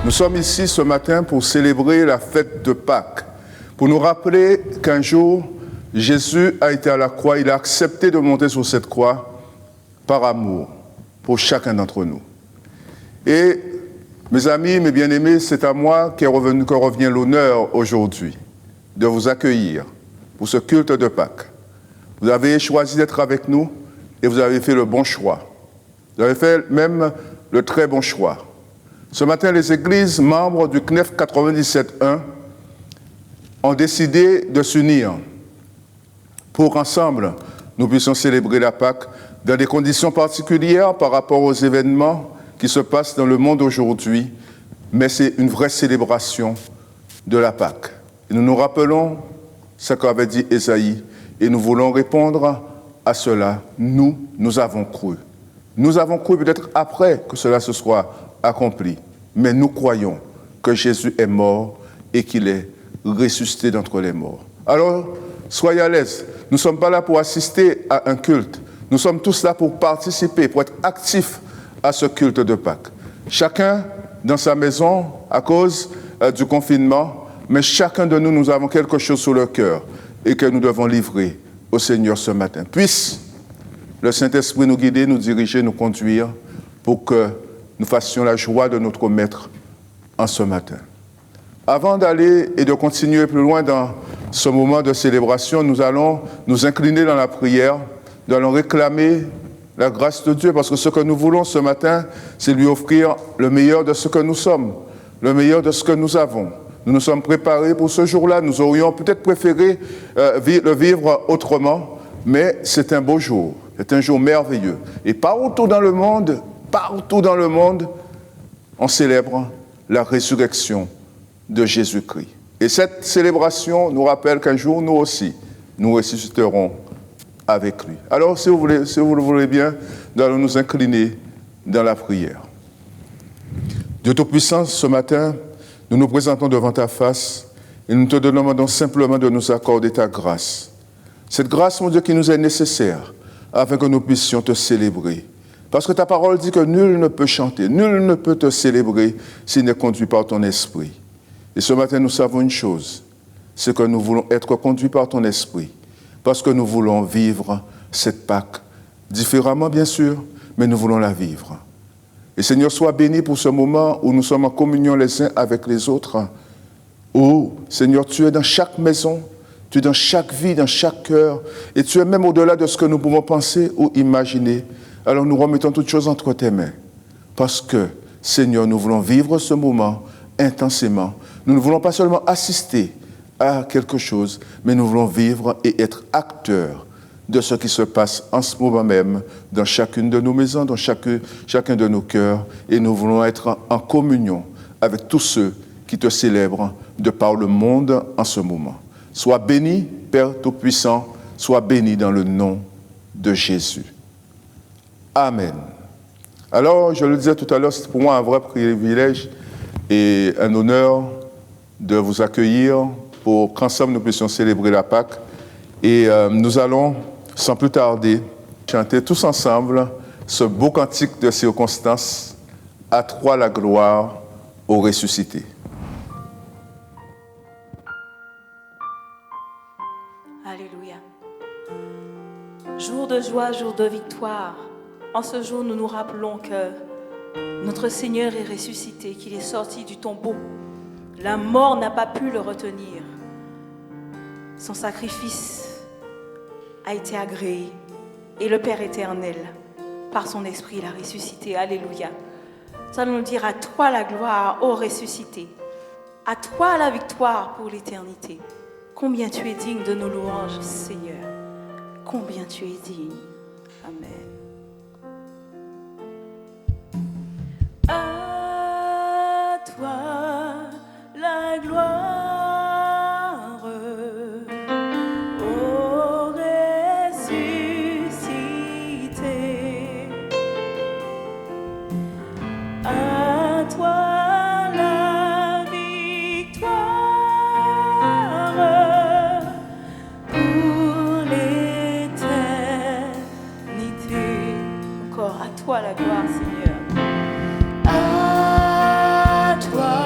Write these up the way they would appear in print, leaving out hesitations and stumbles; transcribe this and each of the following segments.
Nous sommes ici ce matin pour célébrer la fête de Pâques, pour nous rappeler qu'un jour, Jésus a été à la croix, il a accepté de monter sur cette croix par amour pour chacun d'entre nous. Et mes amis, mes bien-aimés, c'est à moi que revient l'honneur aujourd'hui de vous accueillir pour ce culte de Pâques. Vous avez choisi d'être avec nous et vous avez fait le bon choix. Vous avez fait même le très bon choix. Ce matin, les églises membres du CNEF 97.1 ont décidé de s'unir pour qu'ensemble, nous puissions célébrer la Pâques dans des conditions particulières par rapport aux événements qui se passent dans le monde aujourd'hui, mais c'est une vraie célébration de la Pâques. Et nous nous rappelons ce qu'avait dit Ésaïe, et nous voulons répondre à cela. Nous avons cru. Nous avons cru peut-être après que cela se soit accompli, mais nous croyons que Jésus est mort et qu'il est ressuscité d'entre les morts. Alors, soyez à l'aise. Nous ne sommes pas là pour assister à un culte. Nous sommes tous là pour participer, pour être actifs à ce culte de Pâques. Chacun dans sa maison à cause du confinement, mais chacun de nous, nous avons quelque chose sur le cœur et que nous devons livrer au Seigneur ce matin. Puisse le Saint-Esprit nous guider, nous diriger, nous conduire pour que nous fassions la joie de notre Maître en ce matin. Avant d'aller et de continuer plus loin dans ce moment de célébration, nous allons nous incliner dans la prière, nous allons réclamer la grâce de Dieu, parce que ce que nous voulons ce matin, c'est lui offrir le meilleur de ce que nous sommes, le meilleur de ce que nous avons. Nous nous sommes préparés pour ce jour-là, nous aurions peut-être préféré le vivre autrement, mais c'est un beau jour, c'est un jour merveilleux. Et partout dans le monde, on célèbre la résurrection de Jésus-Christ. Et cette célébration nous rappelle qu'un jour, nous aussi, nous ressusciterons avec lui. Alors, si vous le voulez bien, nous allons nous incliner dans la prière. Dieu Tout-Puissant, ce matin, nous nous présentons devant ta face et nous te demandons simplement de nous accorder ta grâce. Cette grâce, mon Dieu, qui nous est nécessaire afin que nous puissions te célébrer. Parce que ta parole dit que nul ne peut chanter, nul ne peut te célébrer s'il n'est conduit par ton esprit. Et ce matin, nous savons une chose, c'est que nous voulons être conduits par ton esprit, parce que nous voulons vivre cette Pâque différemment, bien sûr, mais nous voulons la vivre. Et Seigneur, sois béni pour ce moment où nous sommes en communion les uns avec les autres, où, Seigneur, tu es dans chaque maison, tu es dans chaque vie, dans chaque cœur, et tu es même au-delà de ce que nous pouvons penser ou imaginer. Alors nous remettons toutes choses entre tes mains, parce que, Seigneur, nous voulons vivre ce moment intensément. Nous ne voulons pas seulement assister à quelque chose, mais nous voulons vivre et être acteurs de ce qui se passe en ce moment même dans chacune de nos maisons, dans chacun de nos cœurs, et nous voulons être en communion avec tous ceux qui te célèbrent de par le monde en ce moment. Sois béni, Père Tout-Puissant, sois béni dans le nom de Jésus. Amen. Alors, je le disais tout à l'heure, c'est pour moi un vrai privilège et un honneur de vous accueillir pour qu'ensemble nous puissions célébrer la Pâque. Et nous allons, sans plus tarder, chanter tous ensemble ce beau cantique de circonstance, « À toi la gloire, ô ressuscité ». Alléluia. Jour de joie, jour de victoire. En ce jour, nous nous rappelons que notre Seigneur est ressuscité, qu'il est sorti du tombeau. La mort n'a pas pu le retenir. Son sacrifice a été agréé et le Père éternel, par son esprit, l'a ressuscité. Alléluia. Nous allons nous dire à toi la gloire, ô ressuscité. À toi la victoire pour l'éternité. Combien tu es digne de nos louanges, Seigneur. Combien tu es digne. Amen. À toi la gloire, ô ressuscité. À toi la victoire pour l'éternité. Encore à toi la gloire, Seigneur. À toi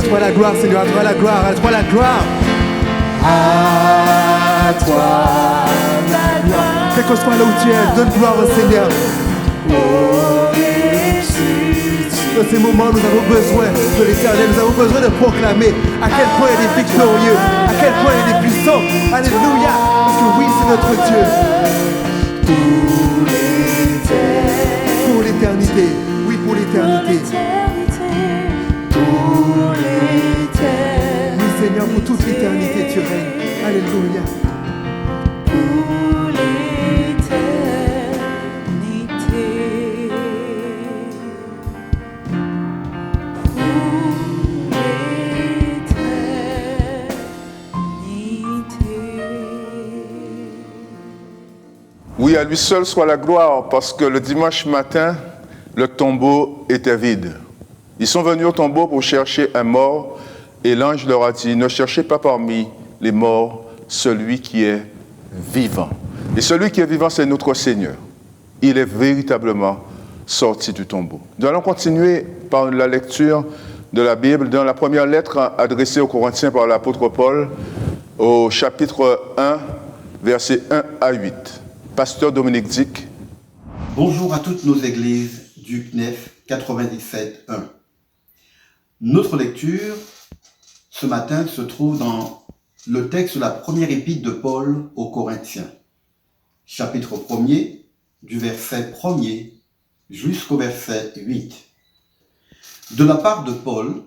toi la gloire, Seigneur, à toi la gloire, à toi la gloire. À toi la gloire. Quel que soit là où tu es, donne gloire au Seigneur. Dans ces moments, nous avons besoin de l'Éternel, nous avons besoin de proclamer à quel point il est victorieux, à quel point il est puissant. Alléluia, parce que oui, c'est notre Dieu. Pour l'éternité, oui, pour l'éternité. Oui, Seigneur, pour toute l'éternité, tu règnes. Alléluia. Oui, à lui seul soit la gloire, parce que le dimanche matin, le tombeau était vide. Ils sont venus au tombeau pour chercher un mort, et l'ange leur a dit, ne cherchez pas parmi les morts celui qui est vivant. Et celui qui est vivant, c'est notre Seigneur. Il est véritablement sorti du tombeau. Nous allons continuer par la lecture de la Bible dans la première lettre adressée aux Corinthiens par l'apôtre Paul, au chapitre 1, versets 1 à 8. Pasteur Dominique Dick. Bonjour à toutes nos églises du CNEF 97.1. Notre lecture ce matin se trouve dans le texte de la première épître de Paul aux Corinthiens, chapitre 1er, du verset 1er jusqu'au verset 8. De la part de Paul,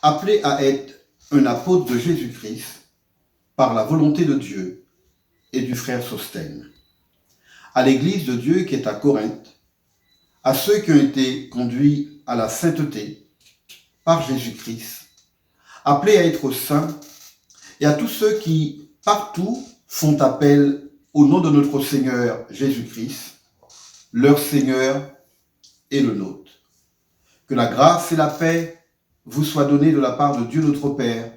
appelé à être un apôtre de Jésus-Christ par la volonté de Dieu et du frère Sosthène, à l'église de Dieu qui est à Corinthe, à ceux qui ont été conduits à la sainteté par Jésus-Christ, appelés à être saints, et à tous ceux qui, partout, font appel au nom de notre Seigneur Jésus-Christ, leur Seigneur et le nôtre. Que la grâce et la paix vous soient données de la part de Dieu notre Père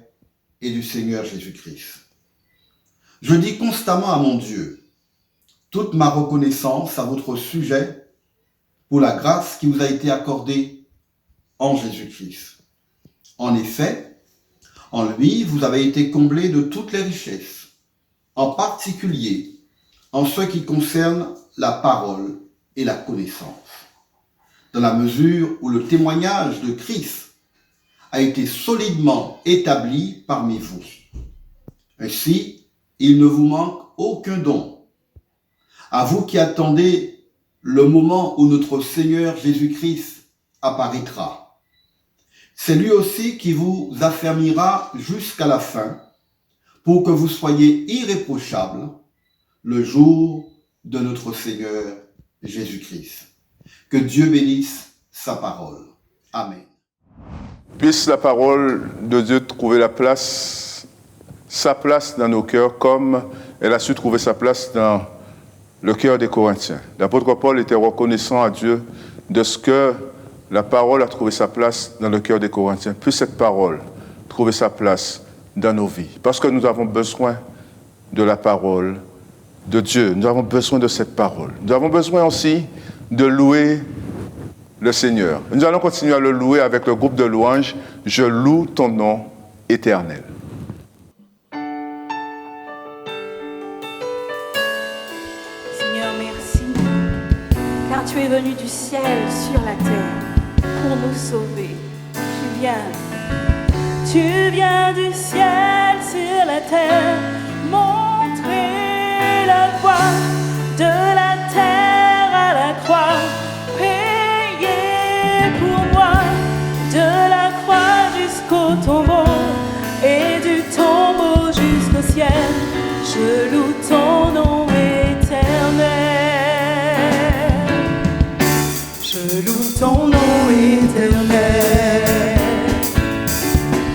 et du Seigneur Jésus-Christ. Je dis constamment à mon Dieu toute ma reconnaissance à votre sujet pour la grâce qui vous a été accordée en Jésus-Christ. En effet, en lui, vous avez été comblés de toutes les richesses, en particulier en ce qui concerne la parole et la connaissance, dans la mesure où le témoignage de Christ a été solidement établi parmi vous. Ainsi, il ne vous manque aucun don. À vous qui attendez le moment où notre Seigneur Jésus-Christ apparaîtra. C'est lui aussi qui vous affermira jusqu'à la fin pour que vous soyez irréprochables le jour de notre Seigneur Jésus-Christ. Que Dieu bénisse sa parole. Amen. Puisse la parole de Dieu trouver sa place dans nos cœurs comme elle a su trouver sa place dans le cœur des Corinthiens. L'apôtre Paul était reconnaissant à Dieu de ce que la parole a trouvé sa place dans le cœur des Corinthiens. Puisse cette parole trouver sa place dans nos vies. Parce que nous avons besoin de la parole de Dieu. Nous avons besoin de cette parole. Nous avons besoin aussi de louer le Seigneur. Nous allons continuer à le louer avec le groupe de louanges. Je loue ton nom éternel. Seigneur, merci, car tu es venu du ciel sur la terre pour nous sauver. Tu viens du ciel sur la terre, montrer la voie de la terre à la croix, payer pour moi de la croix jusqu'au tombeau et du tombeau jusqu'au ciel. Je loue ton nom éternel. Je loue ton nom éternel.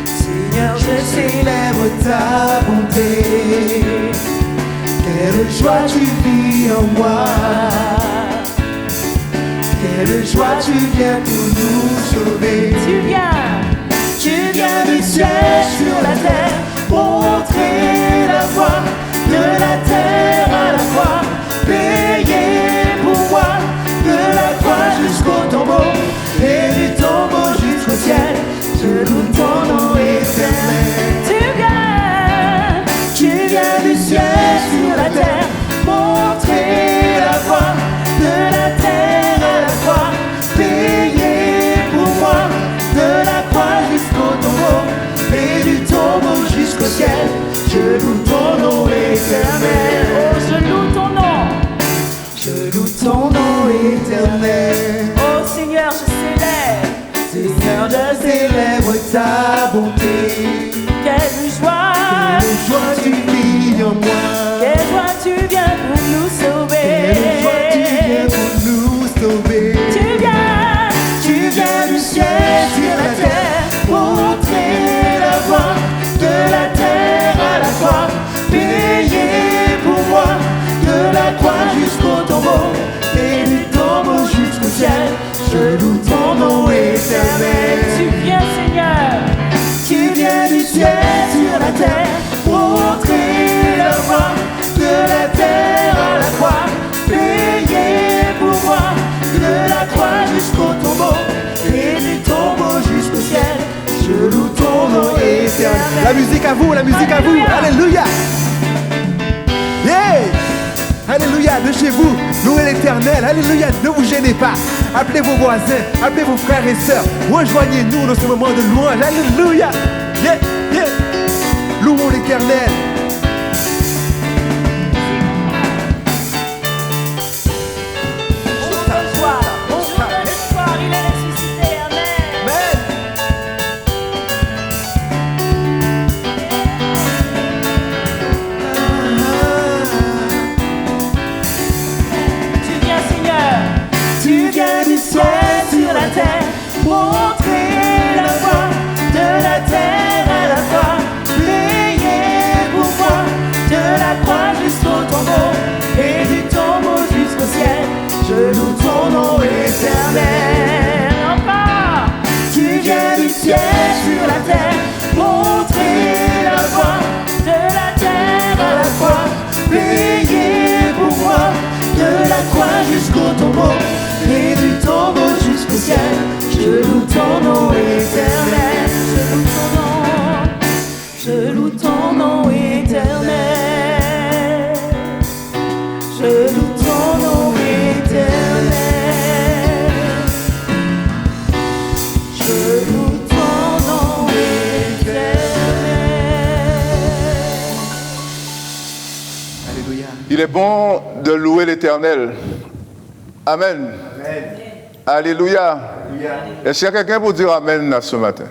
Seigneur, je célèbre ta bonté. Quelle joie tu vis en moi. Quelle joie tu viens pour nous sauver. Tu viens du ciel sur la terre, montrer la voie de la terre à la croix, payer pour moi de la croix jusqu'au tombeau et du tombeau jusqu'au ciel. Je loue ton ta bonté. Quelle joie, Tu vis en moi. quelle joie tu viens pour nous sauver. Quelle joie tu viens pour nous sauver. Tu viens du ciel sur la terre, montrer la voie de la terre à la croix, payer pour moi de la croix jusqu'au tombeau et du tombeau jusqu'au ciel. Je loue ton nom éternel. Tu viens, Seigneur, tu viens du ciel sur la terre, montrer la voie de la terre à la croix, payer pour moi de la croix jusqu'au tombeau et du tombeau jusqu'au ciel. Je loue ton nom éternel. La musique à vous, la musique à vous. Alléluia. Yeah. Alléluia, de chez vous, louez l'Éternel. Alléluia, ne vous gênez pas. Appelez vos voisins, appelez vos frères et sœurs. Rejoignez-nous dans ce moment de louange. Alléluia. Yeah, yeah. Louons l'Éternel. Il est ressuscité, amen. Amen. Tu viens, Seigneur, tu viens du ciel sur la terre, montrer la voie de la terre à la croix, payer pour moi de la croix jusqu'au tombeau et du tombeau jusqu'au ciel. Je loue ton nom éternel. Encore, tu viens du ciel sur la terre, montrer la voie de la terre à la croix, payer pour moi de la croix jusqu'au tombeau et du tombeau jusqu'au ciel. Je loue ton nom éternel. Je loue ton nom éternel. Je loue ton nom éternel. Je loue ton nom éternel. Alléluia. Il est bon de louer l'Éternel. Amen. Alléluia. Est-ce qu'il y a quelqu'un pour dire Amen là, ce matin?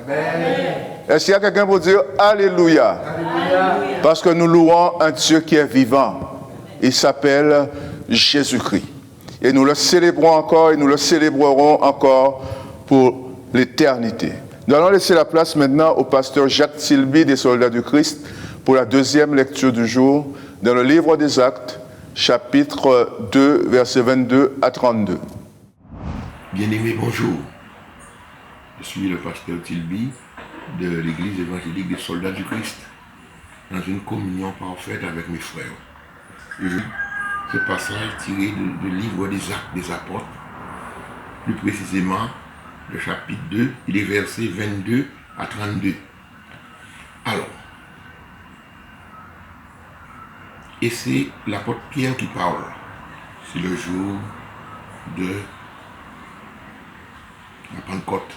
Est-ce qu'il y a quelqu'un pour dire Alléluia? Parce que nous louons un Dieu qui est vivant. Il s'appelle Jésus-Christ. Et nous le célébrons encore et nous le célébrerons encore pour l'éternité. Nous allons laisser la place maintenant au pasteur Jacques Tilby des Soldats du Christ pour la deuxième lecture du jour dans le livre des Actes, chapitre 2, versets 22 à 32. Bien-aimés, bonjour. Je suis le pasteur Tilby de l'église évangélique des Soldats du Christ, dans une communion parfaite avec mes frères. Et ce passage tiré du livre des Actes des Apôtres, plus précisément le chapitre 2, et les versets 22 à 32. Alors, et c'est l'apôtre Pierre qui parle. C'est le jour de la Pentecôte.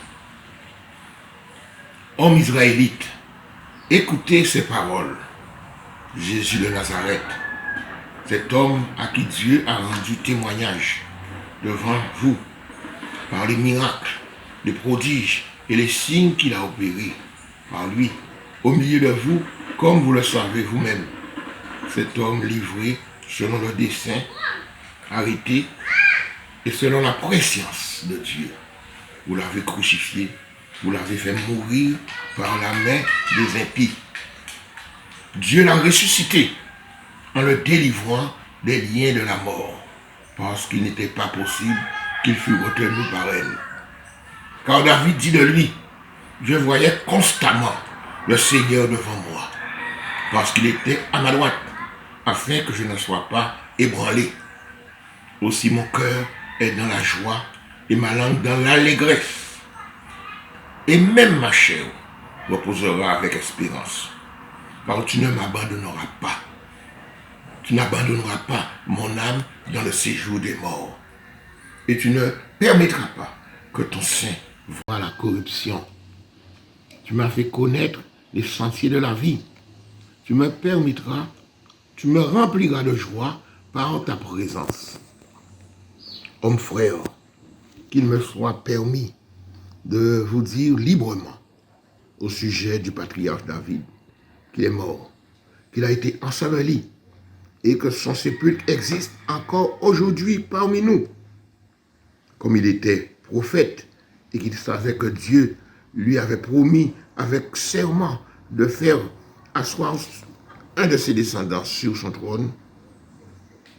Hommes israélites, écoutez ces paroles. Jésus de Nazareth, cet homme à qui Dieu a rendu témoignage devant vous par les miracles, les prodiges et les signes qu'il a opérés par lui, au milieu de vous, comme vous le savez vous-même. Cet homme livré selon le dessein, arrêté et selon la prescience de Dieu. Vous l'avez crucifié, vous l'avez fait mourir par la main des impies. Dieu l'a ressuscité en le délivrant des liens de la mort, parce qu'il n'était pas possible qu'il fût retenu par elle. Car David dit de lui, je voyais constamment le Seigneur devant moi, parce qu'il était à ma droite, afin que je ne sois pas ébranlé. Aussi mon cœur est dans la joie et ma langue dans l'allégresse. Et même ma chair reposera avec espérance. Car tu ne m'abandonneras pas. Tu n'abandonneras pas mon âme dans le séjour des morts. Et tu ne permettras pas que ton sein voie la corruption. Tu m'as fait connaître les sentiers de la vie. Tu me permettras, tu me rempliras de joie par ta présence. Hommes frères, qu'il me soit permis de vous dire librement au sujet du patriarche David, qu'il est mort, qu'il a été enseveli et que son sépulcre existe encore aujourd'hui parmi nous. Comme il était prophète et qu'il savait que Dieu lui avait promis avec serment de faire asseoir un de ses descendants sur son trône,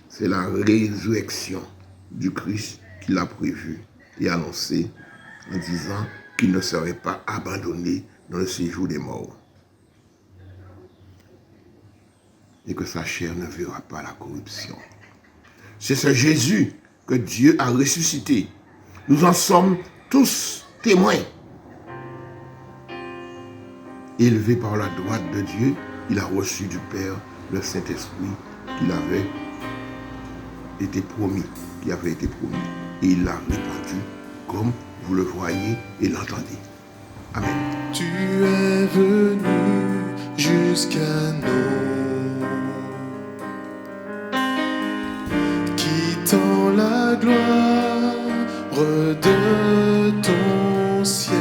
c'est la résurrection du Christ qu'il a prévue et annoncée en disant qu'il ne serait pas abandonné dans le séjour des morts et que sa chair ne verra pas la corruption. C'est ce Jésus que Dieu a ressuscité. Nous en sommes tous témoins. Élevé par la droite de Dieu, il a reçu du Père le Saint-Esprit qu'il avait été promis, qui avait été promis. Et il l'a répandu comme vous le voyez et l'entendez. Amen. Tu es venu jusqu'à nous, quittant la gloire de ton ciel.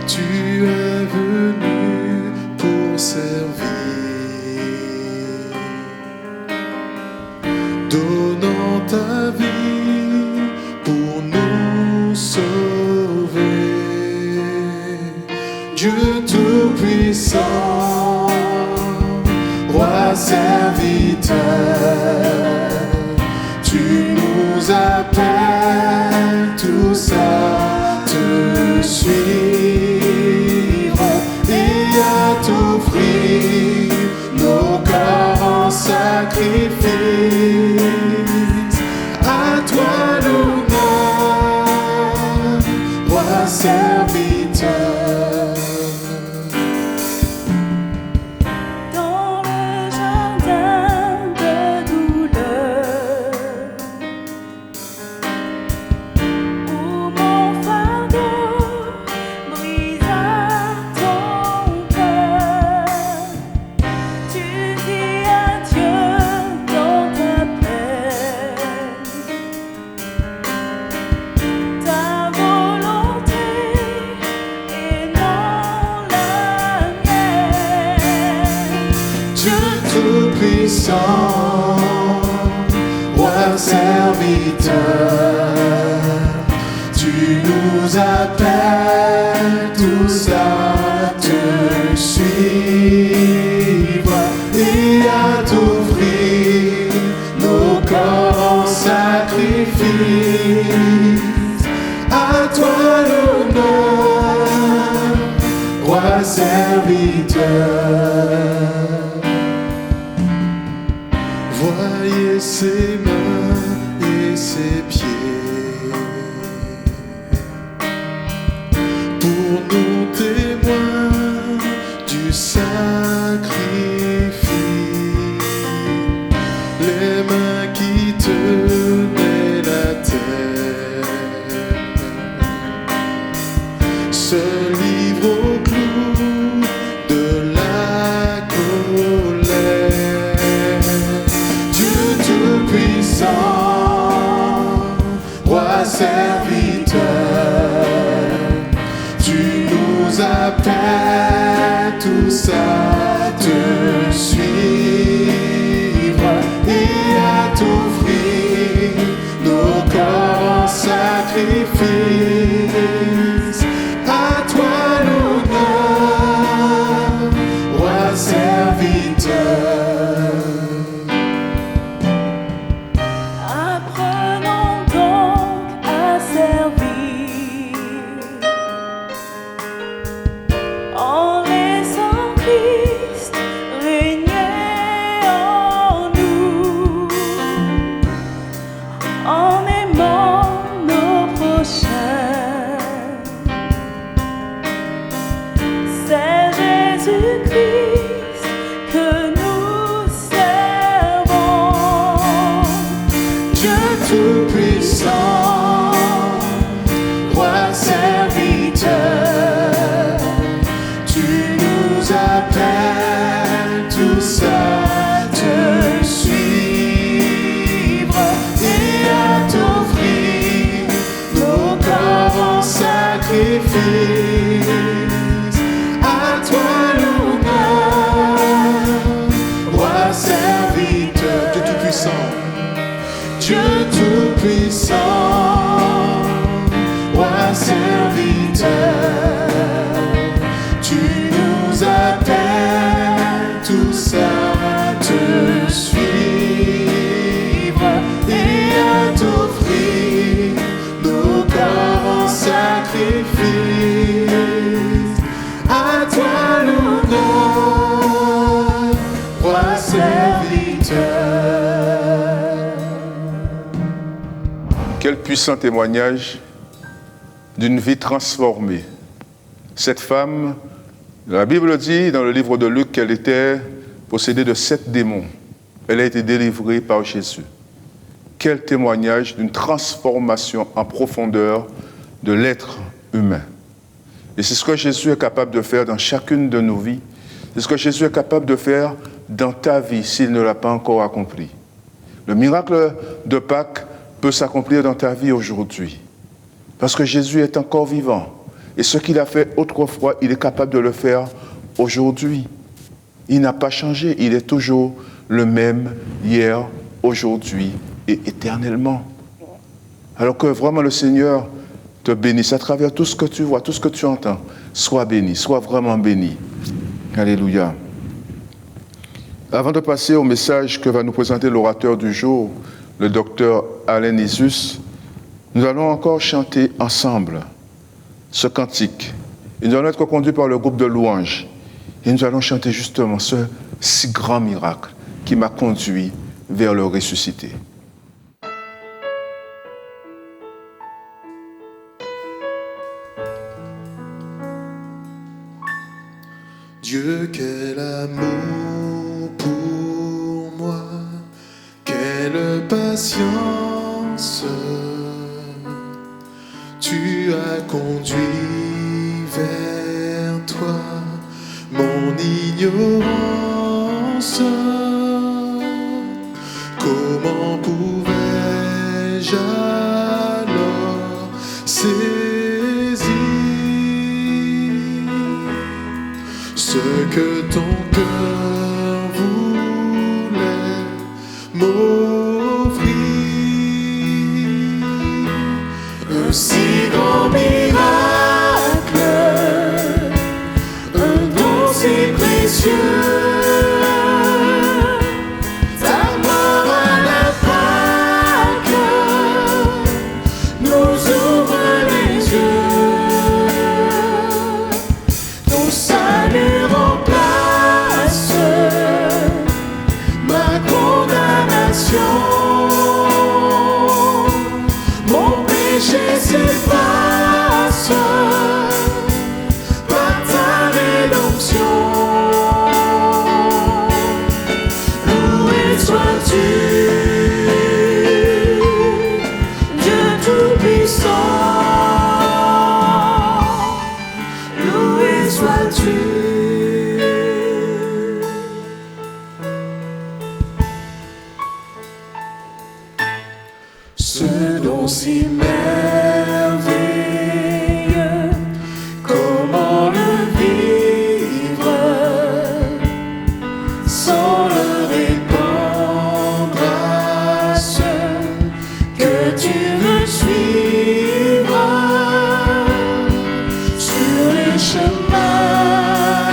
Tu es venu pour servir, donnant ta vie pour nous sauver. Dieu Tout-Puissant, Roi serviteur, tu nous appelles tous à te suivre et à t'offrir nos corps en sacrifice. À toi l'honneur, Roi serviteur. Dans le jardin de douleur, où mon fardeau brisa ton cœur, tu dis adieu dans ta peine. Ta volonté et non la mienne. Dieu Tout-Puissant, Roi serviteur, tu nous appelles tous à te suivre et à t'offrir nos corps en sacrifice. À toi l'honneur, Roi serviteur. Voyez ses mains et ses pieds, pour nous témoins du sacrifice. Les mains qui tenaient la terre se livrent au clou de la colère. Dieu Tout-Puissant, Roi serviteur, tu nous appelles tous à te suivre et à t'offrir nos corps en sacrifice. À toi l'honneur, Roi serviteur. Apprenons donc à servir en laissant Christ régner obéissant, roi serviteur, tu nous appelles tous à te suivre et à t'offrir nos corps en sacrifice. À toi l'honneur, roi serviteur. Quel puissant témoignage d'une vie transformée. Cette femme, la Bible dit dans le livre de Luc qu'elle était possédée de 7 démons. Elle a été délivrée par Jésus. Quel témoignage d'une transformation en profondeur de l'être humain. Et c'est ce que Jésus est capable de faire dans chacune de nos vies. C'est ce que Jésus est capable de faire dans ta vie s'il ne l'a pas encore accompli. Le miracle de Pâques peut s'accomplir dans ta vie aujourd'hui. Parce que Jésus est encore vivant. Et ce qu'il a fait autrefois, il est capable de le faire aujourd'hui. Il n'a pas changé. Il est toujours le même hier, aujourd'hui et éternellement. Alors que vraiment le Seigneur te bénisse à travers tout ce que tu vois, tout ce que tu entends. Sois béni, sois vraiment béni. Alléluia. Avant de passer au message que va nous présenter l'orateur du jour, le docteur Alain Isus, nous allons encore chanter ensemble ce cantique. Et nous allons être conduits par le groupe de louanges. Et nous allons chanter justement ce si grand miracle qui m'a conduit vers le ressuscité. Dieu, quel amour pour moi, quelle patience, tu as conduit vers toi mon ignorance. Comment pouvais-je alors saisir ce que ton cœur voulait m'offrir? Un si grand miracle, un don si précieux, ta mort à la Pâque nous ouvre les yeux. Ton salut remplace ma condamnation. Mon péché s'efface par ta rédemption. Loué sois-tu, Dieu Tout-Puissant. Loué sois-tu. Ce don si merveilleux, comment le vivre sans le répandre à ceux que tu veux suivre sur les chemins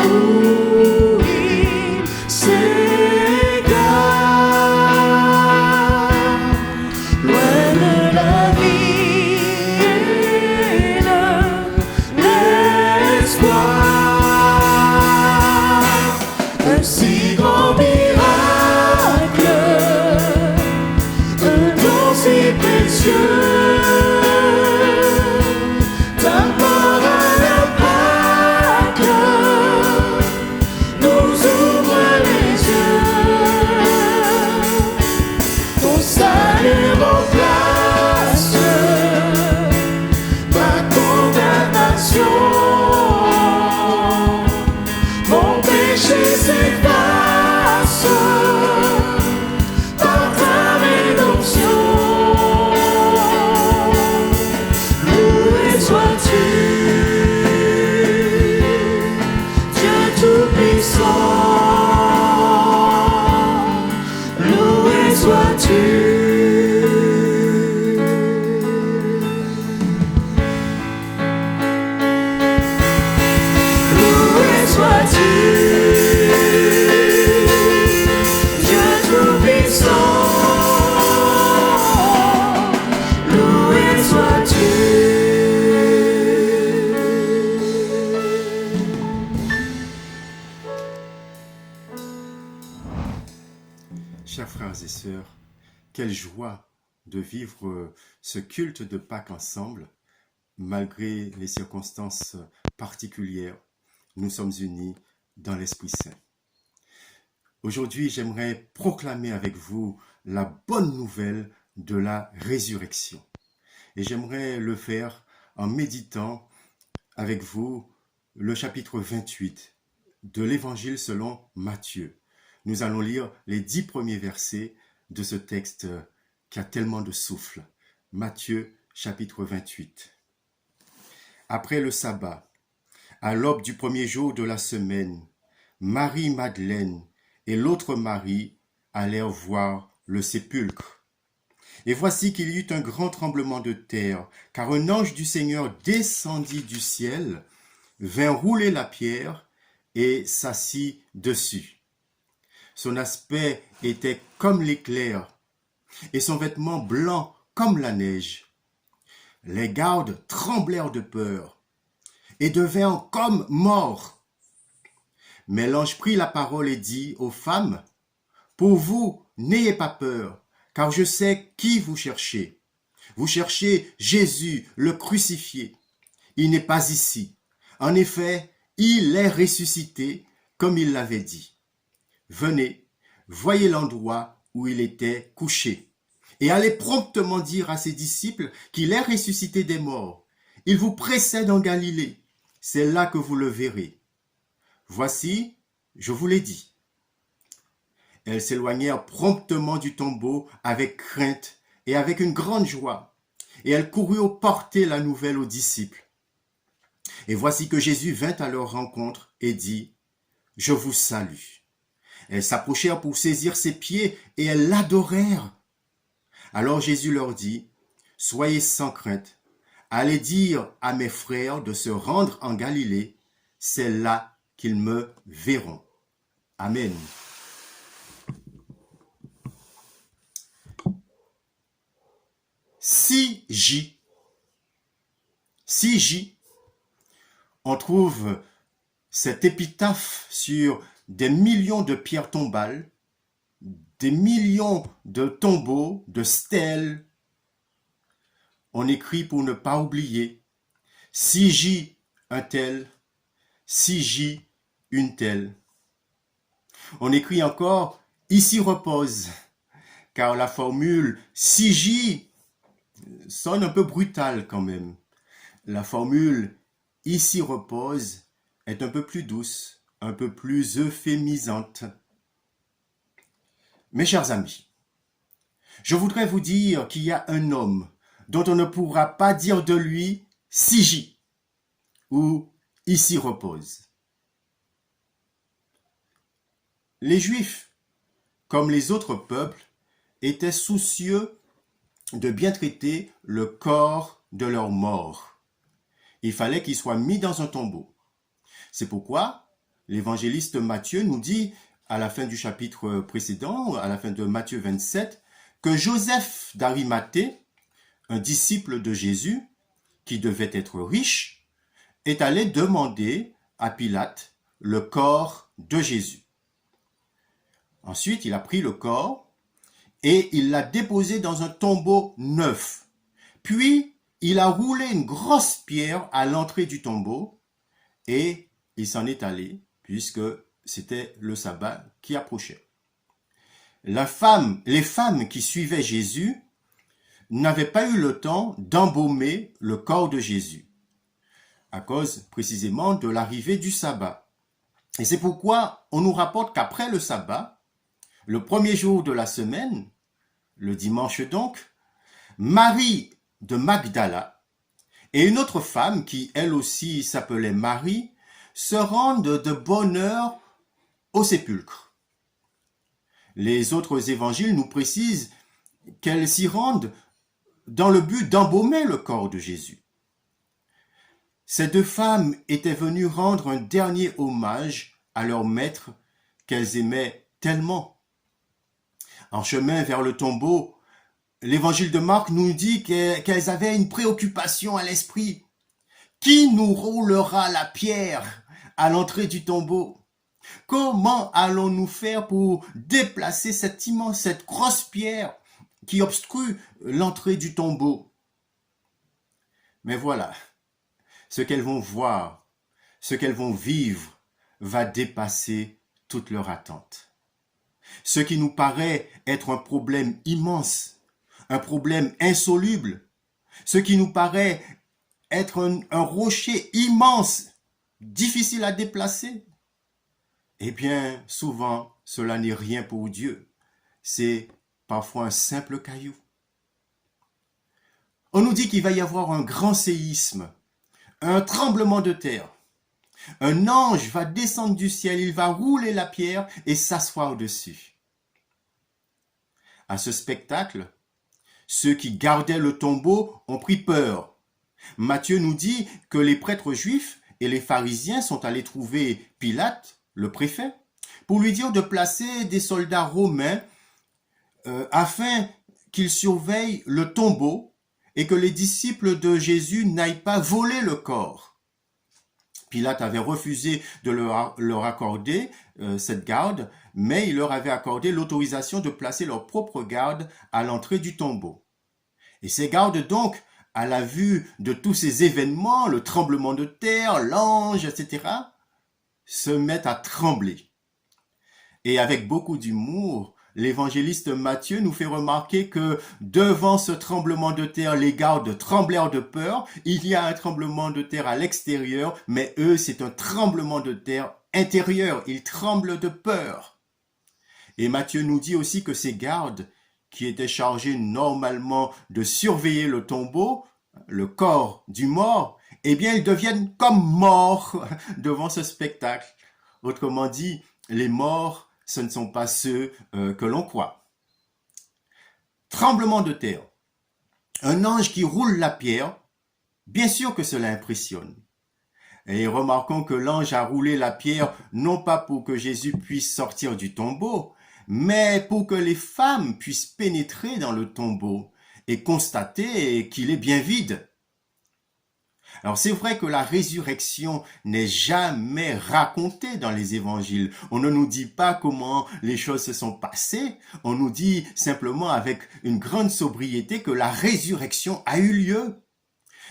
frères et sœurs, quelle joie de vivre ce culte de Pâques ensemble, malgré les circonstances particulières. Nous sommes unis dans l'Esprit Saint. Aujourd'hui, j'aimerais proclamer avec vous la bonne nouvelle de la résurrection. Et j'aimerais le faire en méditant avec vous le chapitre 28 de l'Évangile selon Matthieu. Nous allons lire les 10 premiers versets de ce texte qui a tellement de souffle. Matthieu, chapitre 28. Après le sabbat, à l'aube du premier jour de la semaine, Marie-Madeleine et l'autre Marie allèrent voir le sépulcre. Et voici qu'il y eut un grand tremblement de terre, car un ange du Seigneur descendit du ciel, vint rouler la pierre et s'assit dessus. Son aspect était comme l'éclair, et son vêtement blanc comme la neige. Les gardes tremblèrent de peur et devinrent comme morts. Mais l'ange prit la parole et dit aux femmes, « Pour vous, n'ayez pas peur, car je sais qui vous cherchez. Vous cherchez Jésus, le crucifié. Il n'est pas ici. En effet, il est ressuscité, comme il l'avait dit. Venez, voyez l'endroit où il était couché, et allez promptement dire à ses disciples qu'il est ressuscité des morts. Il vous précède en Galilée. C'est là que vous le verrez. Voici, je vous l'ai dit. » Elles s'éloignèrent promptement du tombeau avec crainte et avec une grande joie, et elles coururent porter la nouvelle aux disciples. Et voici que Jésus vint à leur rencontre et dit, « Je vous salue. » Elles s'approchèrent pour saisir ses pieds et elles l'adorèrent. Alors Jésus leur dit, « Soyez sans crainte. Allez dire à mes frères de se rendre en Galilée. C'est là qu'ils me verront. » Amen. Si J, on trouve cette épitaphe sur des millions de pierres tombales, des millions de tombeaux, de stèles. On écrit pour ne pas oublier. Si J, un tel. Si J, une telle. On écrit encore, ici repose, car la formule si J sonne un peu brutale quand même. La formule ici repose est un peu plus douce, un peu plus euphémisante. Mes chers amis, je voudrais vous dire qu'il y a un homme dont on ne pourra pas dire de lui si J ou ici repose. Les Juifs, comme les autres peuples, étaient soucieux de bien traiter le corps de leurs morts. Il fallait qu'il soit mis dans un tombeau. C'est pourquoi l'évangéliste Matthieu nous dit, à la fin du chapitre précédent, à la fin de Matthieu 27, que Joseph d'Arimathée, un disciple de Jésus, qui devait être riche, est allé demander à Pilate le corps de Jésus. Ensuite, il a pris le corps et il l'a déposé dans un tombeau neuf. Puis, il a roulé une grosse pierre à l'entrée du tombeau et il s'en est allé puisque c'était le sabbat qui approchait. Les femmes qui suivaient Jésus n'avaient pas eu le temps d'embaumer le corps de Jésus à cause précisément de l'arrivée du sabbat. Et c'est pourquoi on nous rapporte qu'après le sabbat, le premier jour de la semaine, le dimanche donc, Marie de Magdala et une autre femme qui elle aussi s'appelait Marie se rendent de bonne heure au sépulcre. Les autres évangiles nous précisent qu'elles s'y rendent dans le but d'embaumer le corps de Jésus. Ces deux femmes étaient venues rendre un dernier hommage à leur maître qu'elles aimaient tellement. En chemin vers le tombeau, l'évangile de Marc nous dit qu'elles avaient une préoccupation à l'esprit. Qui nous roulera la pierre à l'entrée du tombeau? Comment allons-nous faire pour déplacer cette grosse pierre qui obstrue l'entrée du tombeau? Mais voilà, ce qu'elles vont voir, ce qu'elles vont vivre va dépasser toute leur attente. Ce qui nous paraît être un problème immense, un problème insoluble, ce qui nous paraît être un rocher immense, difficile à déplacer, eh bien, souvent, cela n'est rien pour Dieu. C'est parfois un simple caillou. On nous dit qu'il va y avoir un grand séisme, un tremblement de terre. Un ange va descendre du ciel, il va rouler la pierre et s'asseoir dessus. À ce spectacle, ceux qui gardaient le tombeau ont pris peur. Matthieu nous dit que les prêtres juifs et les pharisiens sont allés trouver Pilate, le préfet, pour lui dire de placer des soldats romains afin qu'ils surveillent le tombeau et que les disciples de Jésus n'aillent pas voler le corps. Pilate avait refusé de leur accorder cette garde, mais il leur avait accordé l'autorisation de placer leur propre garde à l'entrée du tombeau. Et ces gardes donc, à la vue de tous ces événements, le tremblement de terre, l'ange, etc., se mettent à trembler. Et avec beaucoup d'humour, l'évangéliste Matthieu nous fait remarquer que devant ce tremblement de terre, les gardes tremblèrent de peur. Il y a un tremblement de terre à l'extérieur, mais eux, c'est un tremblement de terre intérieur. Ils tremblent de peur. Et Matthieu nous dit aussi que ces gardes, qui étaient chargés normalement de surveiller le tombeau, le corps du mort, eh bien, ils deviennent comme morts devant ce spectacle. Autrement dit, les morts, ce ne sont pas ceux que l'on croit. Tremblement de terre. Un ange qui roule la pierre, bien sûr que cela impressionne. Et remarquons que l'ange a roulé la pierre non pas pour que Jésus puisse sortir du tombeau, mais pour que les femmes puissent pénétrer dans le tombeau et constater qu'il est bien vide. Alors c'est vrai que la résurrection n'est jamais racontée dans les évangiles. On ne nous dit pas comment les choses se sont passées. On nous dit simplement avec une grande sobriété que la résurrection a eu lieu.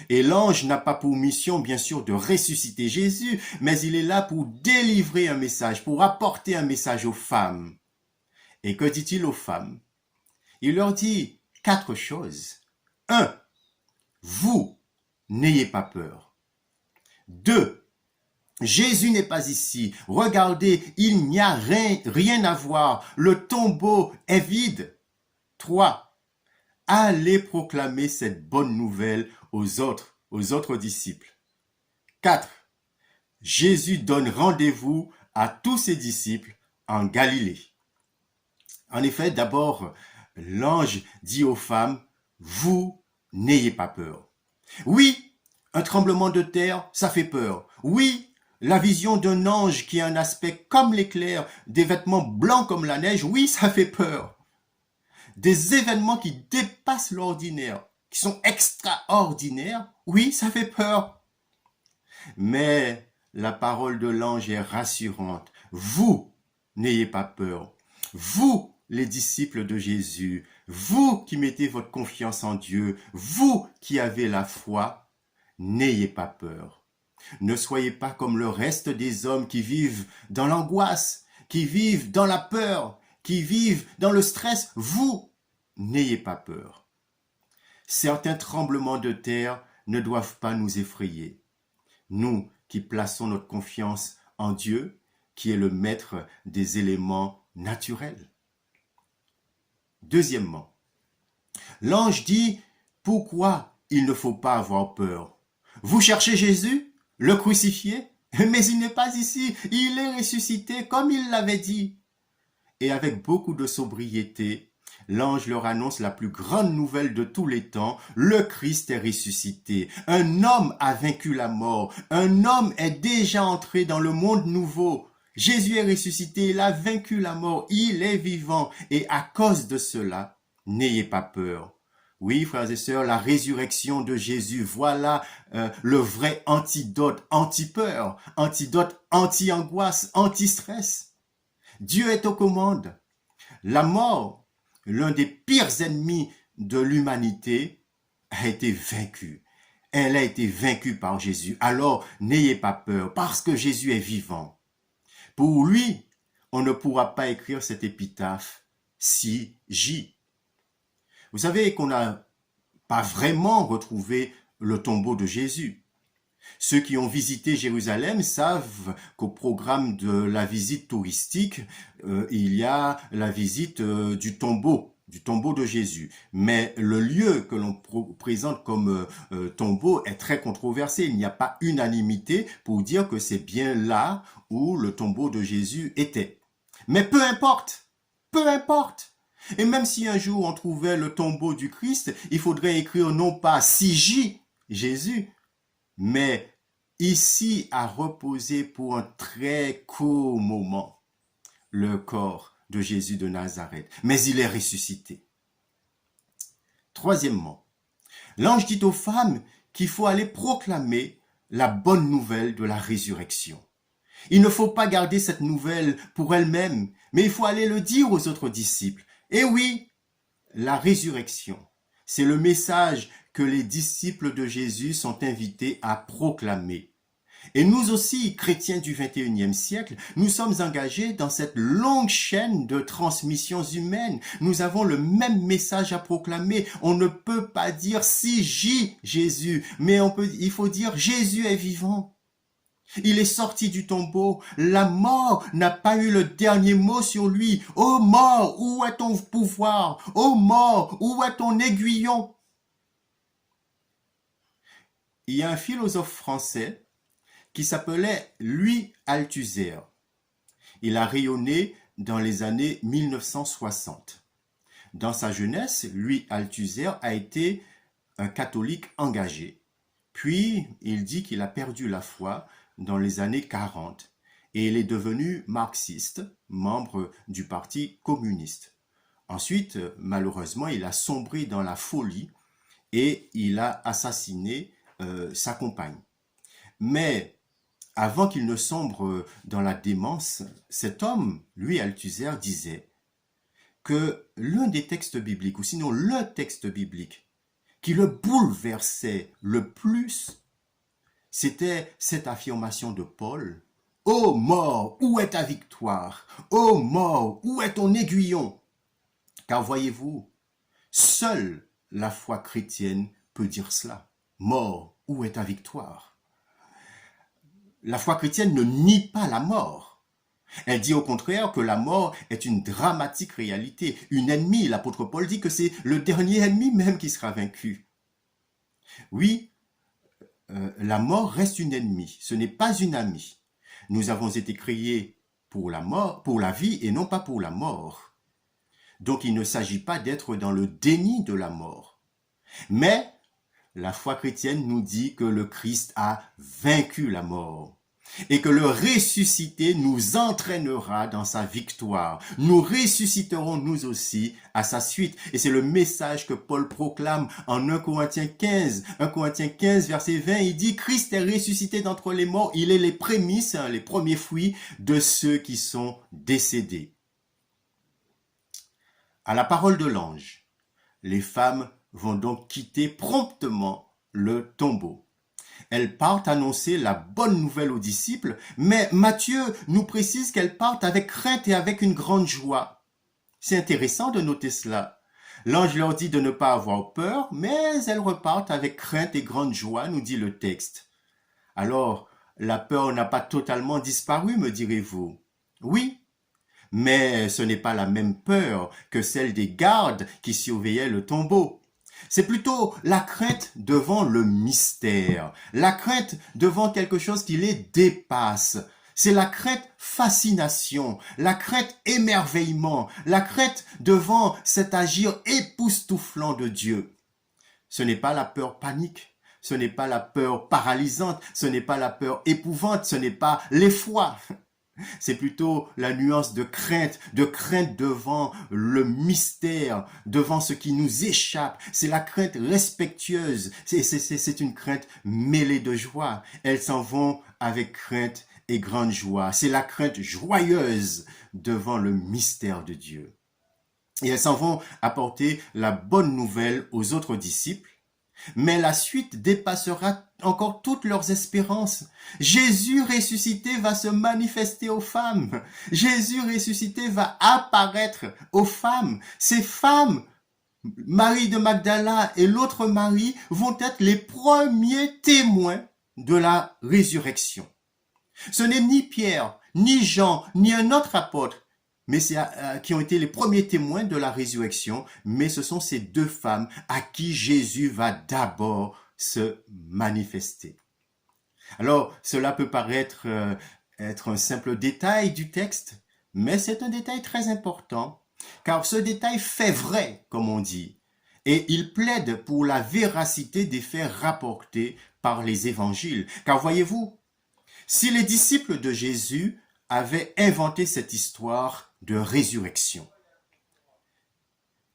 Et l'ange n'a pas pour mission, bien sûr, de ressusciter Jésus, mais il est là pour délivrer un message, pour apporter un message aux femmes. Et que dit-il aux femmes? Il leur dit 4 choses. 1. Vous n'ayez pas peur. 2. Jésus n'est pas ici. Regardez, il n'y a rien à voir. Le tombeau est vide. 3. Allez proclamer cette bonne nouvelle aux autres disciples. 4. Jésus donne rendez-vous à tous ses disciples en Galilée. En effet, d'abord, l'ange dit aux femmes, vous n'ayez pas peur. Oui, un tremblement de terre, ça fait peur. Oui, la vision d'un ange qui a un aspect comme l'éclair, des vêtements blancs comme la neige, oui, ça fait peur. Des événements qui dépassent l'ordinaire, qui sont extraordinaires, oui, ça fait peur. Mais la parole de l'ange est rassurante. Vous n'ayez pas peur. Vous, les disciples de Jésus, vous qui mettez votre confiance en Dieu, vous qui avez la foi, n'ayez pas peur. Ne soyez pas comme le reste des hommes qui vivent dans l'angoisse, qui vivent dans la peur, qui vivent dans le stress. Vous, n'ayez pas peur. Certains tremblements de terre ne doivent pas nous effrayer. Nous qui plaçons notre confiance en Dieu, qui est le maître des éléments naturels. Deuxièmement, l'ange dit « Pourquoi il ne faut pas avoir peur? Vous cherchez Jésus, le crucifié, mais il n'est pas ici, il est ressuscité comme il l'avait dit. » Et avec beaucoup de sobriété, l'ange leur annonce la plus grande nouvelle de tous les temps, le Christ est ressuscité. Un homme a vaincu la mort, un homme est déjà entré dans le monde nouveau. Jésus est ressuscité, il a vaincu la mort, il est vivant. Et à cause de cela, n'ayez pas peur. Oui, frères et sœurs, la résurrection de Jésus, voilà le vrai antidote anti-peur, antidote anti-angoisse, anti-stress. Dieu est aux commandes. La mort, l'un des pires ennemis de l'humanité, a été vaincue. Elle a été vaincue par Jésus. Alors, n'ayez pas peur, parce que Jésus est vivant. Pour lui, on ne pourra pas écrire cette épitaphe si J. Vous savez qu'on n'a pas vraiment retrouvé le tombeau de Jésus. Ceux qui ont visité Jérusalem savent qu'au programme de la visite touristique, il y a la visite du tombeau de Jésus. Mais le lieu que l'on présente comme tombeau est très controversé. Il n'y a pas unanimité pour dire que c'est bien là où le tombeau de Jésus était. Mais peu importe, peu importe. Et même si un jour on trouvait le tombeau du Christ, il faudrait écrire non pas CJ, Jésus, mais ici a reposé pour un très court moment le corps de Jésus de Nazareth. Mais il est ressuscité. Troisièmement, l'ange dit aux femmes qu'il faut aller proclamer la bonne nouvelle de la résurrection. Il ne faut pas garder cette nouvelle pour elle-même, mais il faut aller le dire aux autres disciples. Et oui, la résurrection, c'est le message que les disciples de Jésus sont invités à proclamer. Et nous aussi, chrétiens du XXIe siècle, nous sommes engagés dans cette longue chaîne de transmissions humaines. Nous avons le même message à proclamer. On ne peut pas dire si Jésus, mais il faut dire Jésus est vivant. Il est sorti du tombeau. La mort n'a pas eu le dernier mot sur lui. Ô mort, où est ton pouvoir? Ô mort, où est ton aiguillon? Il y a un philosophe français qui s'appelait Louis Althusser. Il a rayonné dans les années 1960. Dans sa jeunesse, Louis Althusser a été un catholique engagé. Puis, il dit qu'il a perdu la foi dans les années 40 et il est devenu marxiste, membre du Parti communiste. Ensuite, malheureusement, il a sombré dans la folie et il a assassiné sa compagne. Mais avant qu'il ne sombre dans la démence, cet homme, Louis Althusser, disait que l'un des textes bibliques, ou sinon le texte biblique, qui le bouleversait le plus, c'était cette affirmation de Paul. « Ô mort, où est ta victoire? Ô mort, où est ton aiguillon ?» Car voyez-vous, seule la foi chrétienne peut dire cela. « Mort, où est ta victoire ?» La foi chrétienne ne nie pas la mort. Elle dit au contraire que la mort est une dramatique réalité, une ennemie. L'apôtre Paul dit que c'est le dernier ennemi même qui sera vaincu. Oui, la mort reste une ennemie, ce n'est pas une amie. Nous avons été créés pour la mort, pour la vie et non pas pour la mort. Donc il ne s'agit pas d'être dans le déni de la mort. Mais la foi chrétienne nous dit que le Christ a vaincu la mort et que le ressuscité nous entraînera dans sa victoire. Nous ressusciterons nous aussi à sa suite. Et c'est le message que Paul proclame en 1 Corinthiens 15. 1 Corinthiens 15, verset 20, il dit « Christ est ressuscité d'entre les morts, il est les prémices, les premiers fruits de ceux qui sont décédés. » À la parole de l'ange, les femmes vont donc quitter promptement le tombeau. Elles partent annoncer la bonne nouvelle aux disciples, mais Matthieu nous précise qu'elles partent avec crainte et avec une grande joie. C'est intéressant de noter cela. L'ange leur dit de ne pas avoir peur, mais elles repartent avec crainte et grande joie, nous dit le texte. Alors, la peur n'a pas totalement disparu, me direz-vous. Oui, mais ce n'est pas la même peur que celle des gardes qui surveillaient le tombeau. C'est plutôt la crainte devant le mystère, la crainte devant quelque chose qui les dépasse. C'est la crainte fascination, la crainte émerveillement, la crainte devant cet agir époustouflant de Dieu. Ce n'est pas la peur panique, ce n'est pas la peur paralysante, ce n'est pas la peur épouvante, ce n'est pas l'effroi. C'est plutôt la nuance de crainte devant le mystère, devant ce qui nous échappe. C'est la crainte respectueuse, c'est une crainte mêlée de joie. Elles s'en vont avec crainte et grande joie. C'est la crainte joyeuse devant le mystère de Dieu. Et elles s'en vont apporter la bonne nouvelle aux autres disciples. Mais la suite dépassera encore toutes leurs espérances. Jésus ressuscité va se manifester aux femmes. Jésus ressuscité va apparaître aux femmes. Ces femmes, Marie de Magdala et l'autre Marie, vont être les premiers témoins de la résurrection. Ce n'est ni Pierre, ni Jean, ni un autre apôtre, mais qui ont été les premiers témoins de la résurrection, mais ce sont ces deux femmes à qui Jésus va d'abord se manifester. Alors, cela peut paraître être un simple détail du texte, mais c'est un détail très important, car ce détail fait vrai, comme on dit, et il plaide pour la véracité des faits rapportés par les évangiles. Car voyez-vous, si les disciples de Jésus avaient inventé cette histoire de résurrection,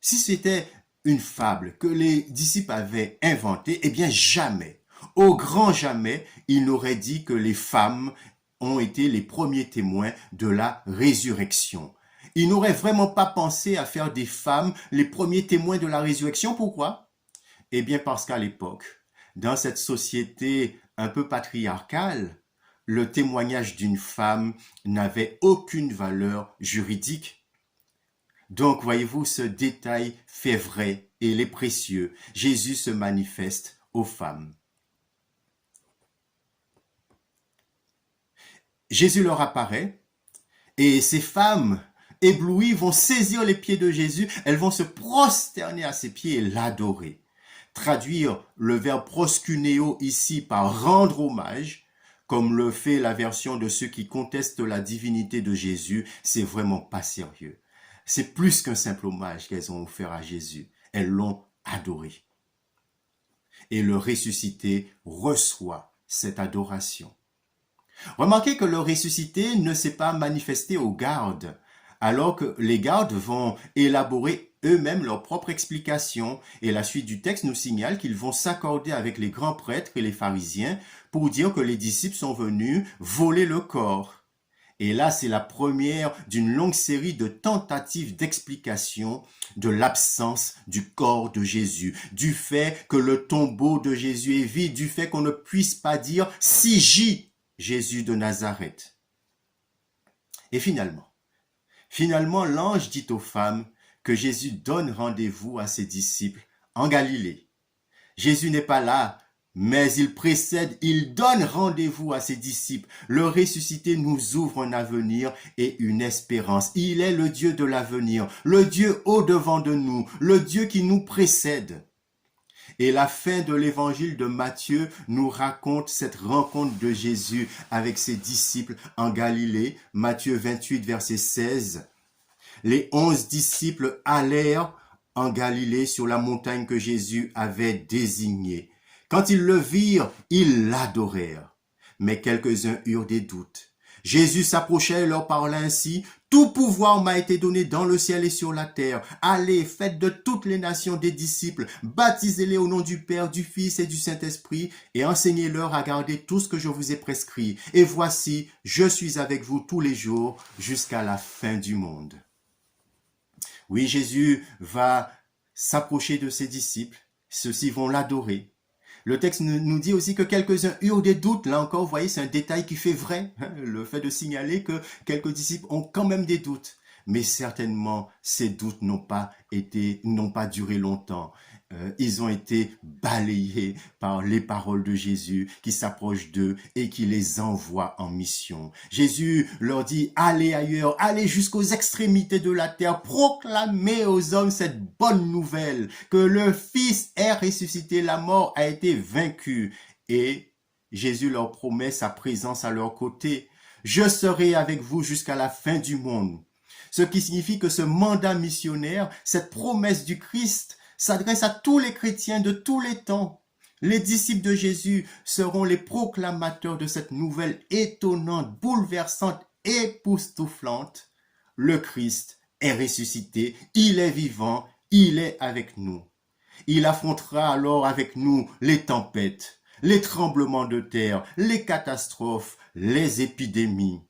si c'était une fable que les disciples avaient inventée, eh bien jamais, au grand jamais, ils n'auraient dit que les femmes ont été les premiers témoins de la résurrection. Ils n'auraient vraiment pas pensé à faire des femmes les premiers témoins de la résurrection. Pourquoi? Eh bien parce qu'à l'époque, dans cette société un peu patriarcale, le témoignage d'une femme n'avait aucune valeur juridique. Donc, voyez-vous, ce détail fait vrai et il est précieux. Jésus se manifeste aux femmes. Jésus leur apparaît et ces femmes éblouies vont saisir les pieds de Jésus. Elles vont se prosterner à ses pieds et l'adorer. Traduire le verbe proskuneo ici par rendre hommage, comme le fait la version de ceux qui contestent la divinité de Jésus, c'est vraiment pas sérieux. C'est plus qu'un simple hommage qu'elles ont offert à Jésus. Elles l'ont adoré. Et le ressuscité reçoit cette adoration. Remarquez que le ressuscité ne s'est pas manifesté aux gardes, alors que les gardes vont élaborer eux-mêmes leur propre explication. Et la suite du texte nous signale qu'ils vont s'accorder avec les grands prêtres et les pharisiens pour dire que les disciples sont venus voler le corps. Et là, c'est la première d'une longue série de tentatives d'explication de l'absence du corps de Jésus, du fait que le tombeau de Jésus est vide, du fait qu'on ne puisse pas dire « si j'y Jésus de Nazareth ». Et finalement, l'ange dit aux femmes que Jésus donne rendez-vous à ses disciples en Galilée. Jésus n'est pas là, mais il précède, il donne rendez-vous à ses disciples. Le ressuscité nous ouvre un avenir et une espérance. Il est le Dieu de l'avenir, le Dieu au-devant de nous, le Dieu qui nous précède. Et la fin de l'évangile de Matthieu nous raconte cette rencontre de Jésus avec ses disciples en Galilée. Matthieu 28, verset 16. Les 11 disciples allèrent en Galilée sur la montagne que Jésus avait désignée. Quand ils le virent, ils l'adorèrent. Mais quelques-uns eurent des doutes. Jésus s'approcha et leur parla ainsi. « Tout pouvoir m'a été donné dans le ciel et sur la terre. Allez, faites de toutes les nations des disciples, baptisez-les au nom du Père, du Fils et du Saint-Esprit, et enseignez-leur à garder tout ce que je vous ai prescrit. Et voici, je suis avec vous tous les jours jusqu'à la fin du monde. » Oui, Jésus va s'approcher de ses disciples. Ceux-ci vont l'adorer. Le texte nous dit aussi que quelques-uns eurent des doutes. Là encore, vous voyez, c'est un détail qui fait vrai. Le fait de signaler que quelques disciples ont quand même des doutes. Mais certainement, ces doutes n'ont pas duré longtemps. Ils ont été balayés par les paroles de Jésus qui s'approchent d'eux et qui les envoie en mission. Jésus leur dit, allez ailleurs, allez jusqu'aux extrémités de la terre, proclamez aux hommes cette bonne nouvelle, que le Fils est ressuscité, la mort a été vaincue. Et Jésus leur promet sa présence à leur côté. Je serai avec vous jusqu'à la fin du monde. Ce qui signifie que ce mandat missionnaire, cette promesse du Christ, s'adresse à tous les chrétiens de tous les temps. Les disciples de Jésus seront les proclamateurs de cette nouvelle étonnante, bouleversante, époustouflante, le Christ est ressuscité, il est vivant, il est avec nous. Il affrontera alors avec nous les tempêtes, les tremblements de terre, les catastrophes, les épidémies.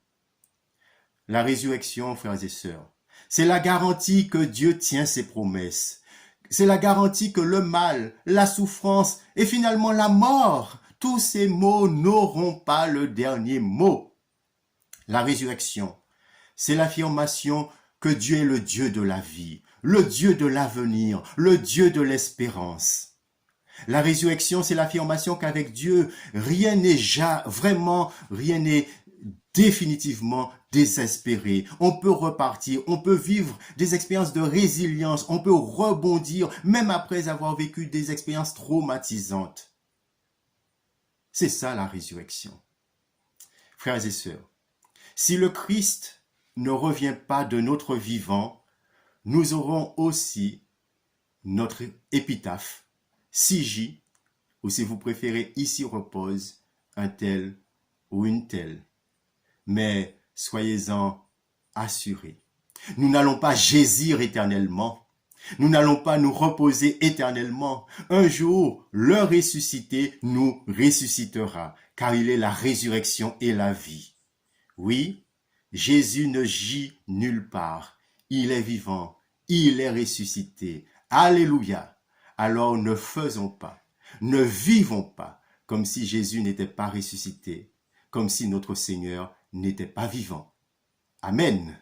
La résurrection, frères et sœurs, c'est la garantie que Dieu tient ses promesses. C'est la garantie que le mal, la souffrance et finalement la mort, tous ces mots n'auront pas le dernier mot. La résurrection, c'est l'affirmation que Dieu est le Dieu de la vie, le Dieu de l'avenir, le Dieu de l'espérance. La résurrection, c'est l'affirmation qu'avec Dieu, rien n'est définitivement désespéré. On peut repartir, on peut vivre des expériences de résilience, on peut rebondir, même après avoir vécu des expériences traumatisantes. C'est ça la résurrection. Frères et sœurs, si le Christ ne revient pas de notre vivant, nous aurons aussi notre épitaphe, CJ, ou si vous préférez, ici repose un tel ou une telle. Mais soyez-en assurés. Nous n'allons pas jaisir éternellement. Nous n'allons pas nous reposer éternellement. Un jour, le ressuscité nous ressuscitera, car il est la résurrection et la vie. Oui, Jésus ne gît nulle part. Il est vivant, il est ressuscité. Alléluia. Alors ne faisons pas, ne vivons pas comme si Jésus n'était pas ressuscité, comme si notre Seigneur n'était pas vivant. Amen.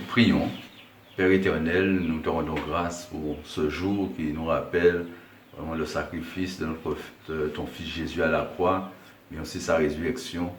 Prions. Père éternel, nous te rendons grâce pour ce jour qui nous rappelle vraiment le sacrifice de ton Fils Jésus à la croix, mais aussi sa résurrection.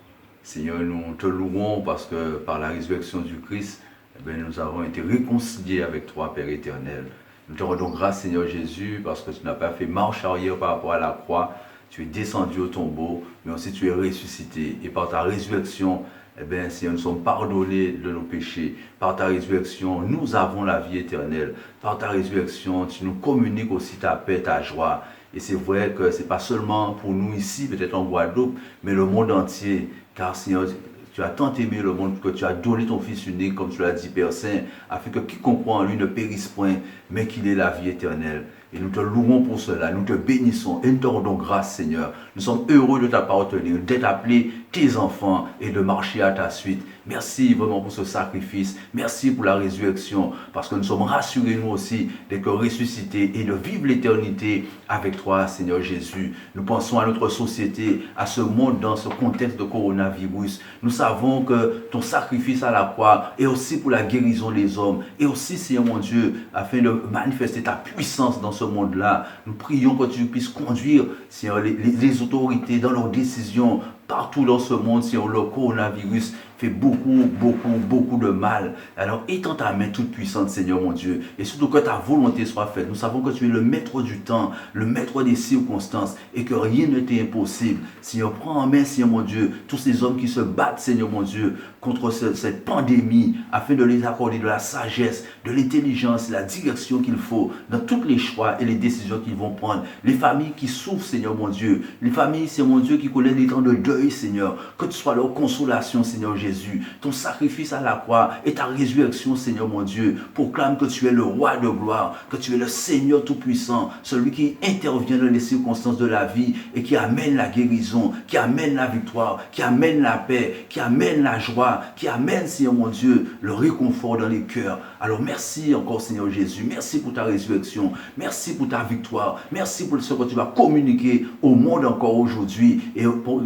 Seigneur, nous te louons parce que par la résurrection du Christ, nous avons été réconciliés avec toi, Père éternel. Nous te rendons grâce, Seigneur Jésus, parce que tu n'as pas fait marche arrière par rapport à la croix. Tu es descendu au tombeau, mais aussi tu es ressuscité. Et par ta résurrection, eh bien, Seigneur, nous sommes pardonnés de nos péchés. Par ta résurrection, nous avons la vie éternelle. Par ta résurrection, tu nous communiques aussi ta paix, ta joie. Et c'est vrai que ce n'est pas seulement pour nous ici, peut-être en Guadeloupe, mais le monde entier. Car Seigneur, tu as tant aimé le monde que tu as donné ton Fils unique, comme tu l'as dit, Père Saint, afin que quiconque croit en lui ne périsse point, mais qu'il ait la vie éternelle. Et nous te louons pour cela, nous te bénissons et nous te rendons grâce, Seigneur. Nous sommes heureux de t'appartenir, d'être appelés tes enfants et de marcher à ta suite. Merci vraiment pour ce sacrifice. Merci pour la résurrection, parce que nous sommes rassurés, nous aussi, d'être ressuscités et de vivre l'éternité avec toi, Seigneur Jésus. Nous pensons à notre société, à ce monde dans ce contexte de coronavirus. Nous savons que ton sacrifice à la croix est aussi pour la guérison des hommes, et aussi, Seigneur mon Dieu, afin de manifester ta puissance dans ce monde-là. Nous prions que tu puisses conduire, Seigneur, les autorités dans leurs décisions partout dans ce monde, Seigneur. Le coronavirus fait beaucoup de mal. Alors étends ta main toute puissante, Seigneur mon Dieu, et surtout que ta volonté soit faite. Nous savons que tu es le maître du temps, le maître des circonstances, et que rien ne t'est impossible. Seigneur, prends en main, Seigneur mon Dieu, tous ces hommes qui se battent, Seigneur mon Dieu, contre cette pandémie, afin de les accorder de la sagesse, de l'intelligence, la direction qu'il faut dans tous les choix et les décisions qu'ils vont prendre. Les familles qui souffrent, Seigneur mon Dieu, les familles, Seigneur mon Dieu, qui connaissent des temps de deuil, Seigneur, que tu sois leur consolation, Seigneur Jésus. Ton sacrifice à la croix et ta résurrection, Seigneur mon Dieu, proclame que tu es le roi de gloire, que tu es le Seigneur tout-puissant, celui qui intervient dans les circonstances de la vie et qui amène la guérison, qui amène la victoire, qui amène la paix, qui amène la joie, qui amène, Seigneur mon Dieu, le réconfort dans les cœurs. Alors merci encore, Seigneur Jésus. Merci pour ta résurrection. Merci pour ta victoire. Merci pour ce que tu vas communiquer au monde encore aujourd'hui et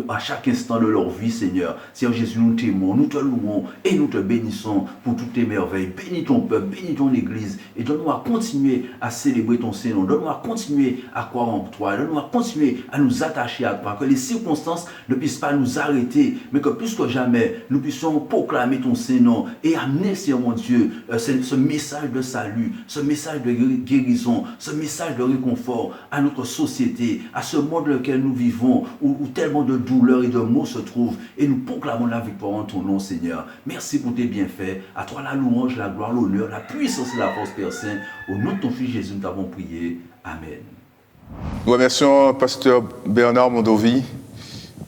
à chaque instant de leur vie, Seigneur. Seigneur Jésus, nous t'aimons, nous te louons et nous te bénissons pour toutes tes merveilles. Bénis ton peuple, bénis ton Église et donne-nous à continuer à célébrer ton Saint-Nom. Donne-nous à continuer à croire en toi. Donne-nous à continuer à nous attacher à toi. Que les circonstances ne puissent pas nous arrêter, mais que plus que jamais, nous puissions proclamer ton Saint-Nom et amener, Seigneur mon Dieu, ce message de salut, ce message de guérison, ce message de réconfort à notre société, à ce monde dans lequel nous vivons, où tellement de douleurs et de maux se trouvent, et nous proclamons la victoire en ton nom, Seigneur. Merci pour tes bienfaits. À toi la louange, la gloire, l'honneur, la puissance et la force, Père Saint. Au nom de ton Fils Jésus, nous t'avons prié. Amen. Nous remercions Pasteur Bernard Mondovi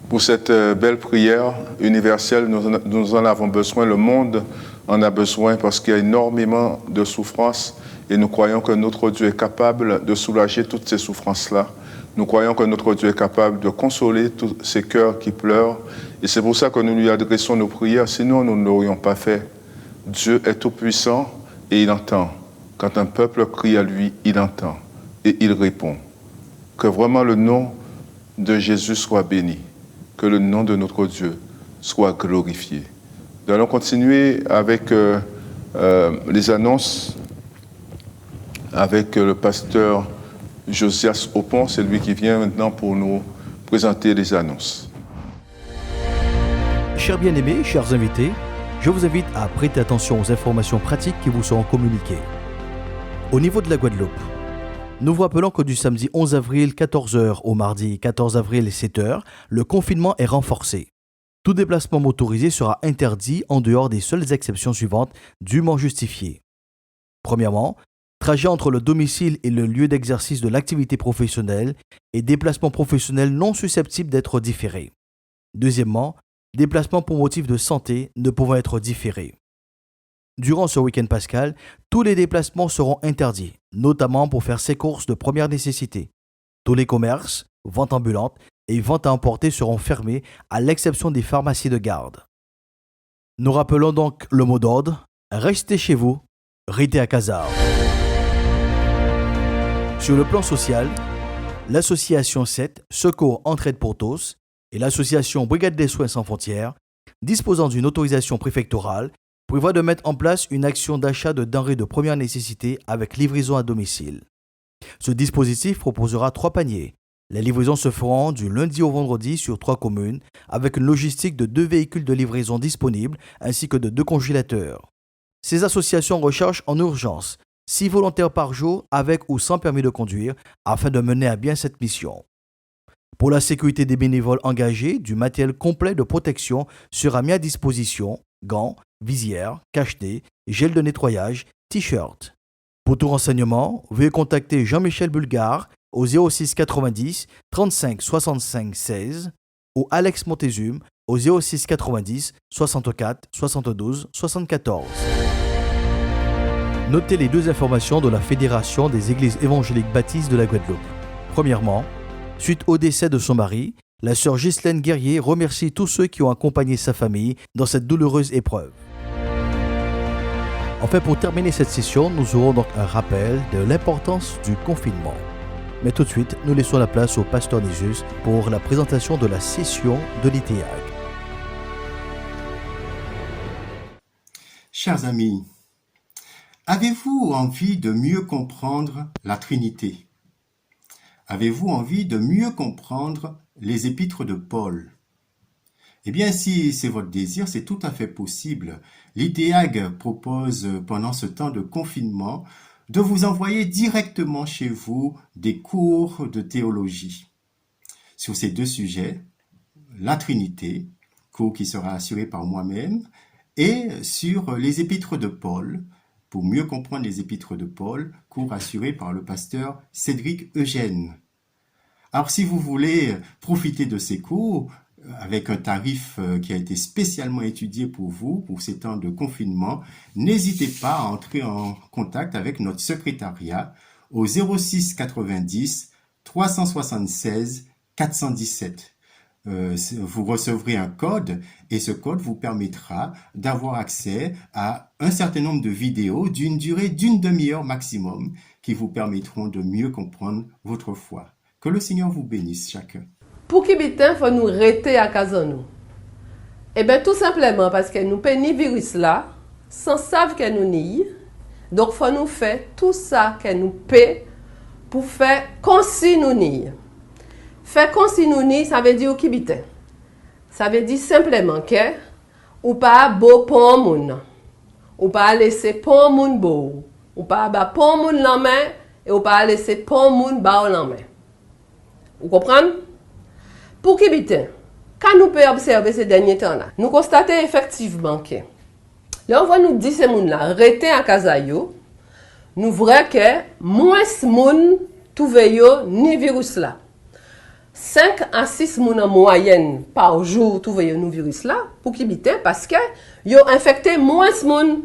pour cette belle prière universelle. Nous en avons besoin, le monde en a besoin, parce qu'il y a énormément de souffrances et nous croyons que notre Dieu est capable de soulager toutes ces souffrances-là. Nous croyons que notre Dieu est capable de consoler tous ces cœurs qui pleurent, et c'est pour ça que nous lui adressons nos prières, sinon nous ne l'aurions pas fait. Dieu est tout-puissant et il entend. Quand un peuple crie à lui, il entend et il répond. Que vraiment le nom de Jésus soit béni, que le nom de notre Dieu soit glorifié. Nous allons continuer avec les annonces, avec le pasteur Josias Opon, c'est lui qui vient maintenant pour nous présenter les annonces. Chers bien-aimés, chers invités, je vous invite à prêter attention aux informations pratiques qui vous seront communiquées. Au niveau de la Guadeloupe, nous vous rappelons que du samedi 11 avril 14h au mardi 14 avril 7h, le confinement est renforcé. Tout déplacement motorisé sera interdit en dehors des seules exceptions suivantes dûment justifiées. Premièrement, trajet entre le domicile et le lieu d'exercice de l'activité professionnelle et déplacement professionnel non susceptible d'être différé. Deuxièmement, déplacement pour motif de santé ne pouvant être différé. Durant ce week-end pascal, tous les déplacements seront interdits, notamment pour faire ses courses de première nécessité. Tous les commerces, ventes ambulantes et ventes à emporter seront fermés à l'exception des pharmacies de garde. Nous rappelons donc le mot d'ordre, restez chez vous, restez à casa. Sur le plan social, l'association 7, Secours Entraide pour tous, et l'association Brigade des Soins sans frontières, disposant d'une autorisation préfectorale, prévoit de mettre en place une action d'achat de denrées de première nécessité avec livraison à domicile. Ce dispositif proposera 3 paniers. Les livraisons se feront du lundi au vendredi sur 3 communes, avec une logistique de 2 véhicules de livraison disponibles ainsi que de 2 congélateurs. Ces associations recherchent en urgence 6 volontaires par jour avec ou sans permis de conduire afin de mener à bien cette mission. Pour la sécurité des bénévoles engagés, du matériel complet de protection sera mis à disposition, gants, visières, cache-nez, gel de nettoyage, t-shirt. Pour tout renseignement, veuillez contacter Jean-Michel Bulgare au 06 90 35 65 16 ou Alex Montezum au 06 90 64 72 74. Notez les deux informations de la Fédération des Églises évangéliques baptistes de la Guadeloupe. Premièrement, suite au décès de son mari, la sœur Ghislaine Guerrier remercie tous ceux qui ont accompagné sa famille dans cette douloureuse épreuve. Enfin, pour terminer cette session, nous aurons donc un rappel de l'importance du confinement. Mais tout de suite, nous laissons la place au pasteur Nésus pour la présentation de la session de l'ITEAG. Chers amis, avez-vous envie de mieux comprendre la Trinité? Avez-vous envie de mieux comprendre les épîtres de Paul? Eh bien, si c'est votre désir, c'est tout à fait possible. L'ITEAG propose, pendant ce temps de confinement, de vous envoyer directement chez vous des cours de théologie sur ces deux sujets, la Trinité, cours qui sera assuré par moi-même, et sur les épîtres de Paul, pour mieux comprendre les épîtres de Paul, cours assuré par le pasteur Cédric Eugène. Alors, si vous voulez profiter de ces cours, avec un tarif qui a été spécialement étudié pour vous, pour ces temps de confinement, n'hésitez pas à entrer en contact avec notre secrétariat au 06 90 376 417. Vous recevrez un code et ce code vous permettra d'avoir accès à un certain nombre de vidéos d'une durée d'une demi-heure maximum qui vous permettront de mieux comprendre votre foi. Que le Seigneur vous bénisse chacun. Pour qui bitin, faut nous rester à casa nous. Eh bien, tout simplement parce que nous pénis virus là, sans savoir que nous n'y. Donc, faut nous faire tout ça que nous paie pour faire comme si nous n'y. Faire comme si nous n'y, ça veut dire qui bitin. Ça veut dire simplement que ou pas beau pour moun, ou pas laisser pour moun beau, ou pas ba pour moun la main et ou pas laisser pour moun ba la main. Vous comprenez? Pour qui bitin, quand nous pouvons observer ces derniers temps-là, nous constatons effectivement que, là on va nous dire ces gens-là, rester à Kazayo, nous voyons que moins de monde trouve ni virus là. 5 à 6 moun en moyenne par jour trouve nous virus là, pour qui bitin, parce que yo infecté moins de monde.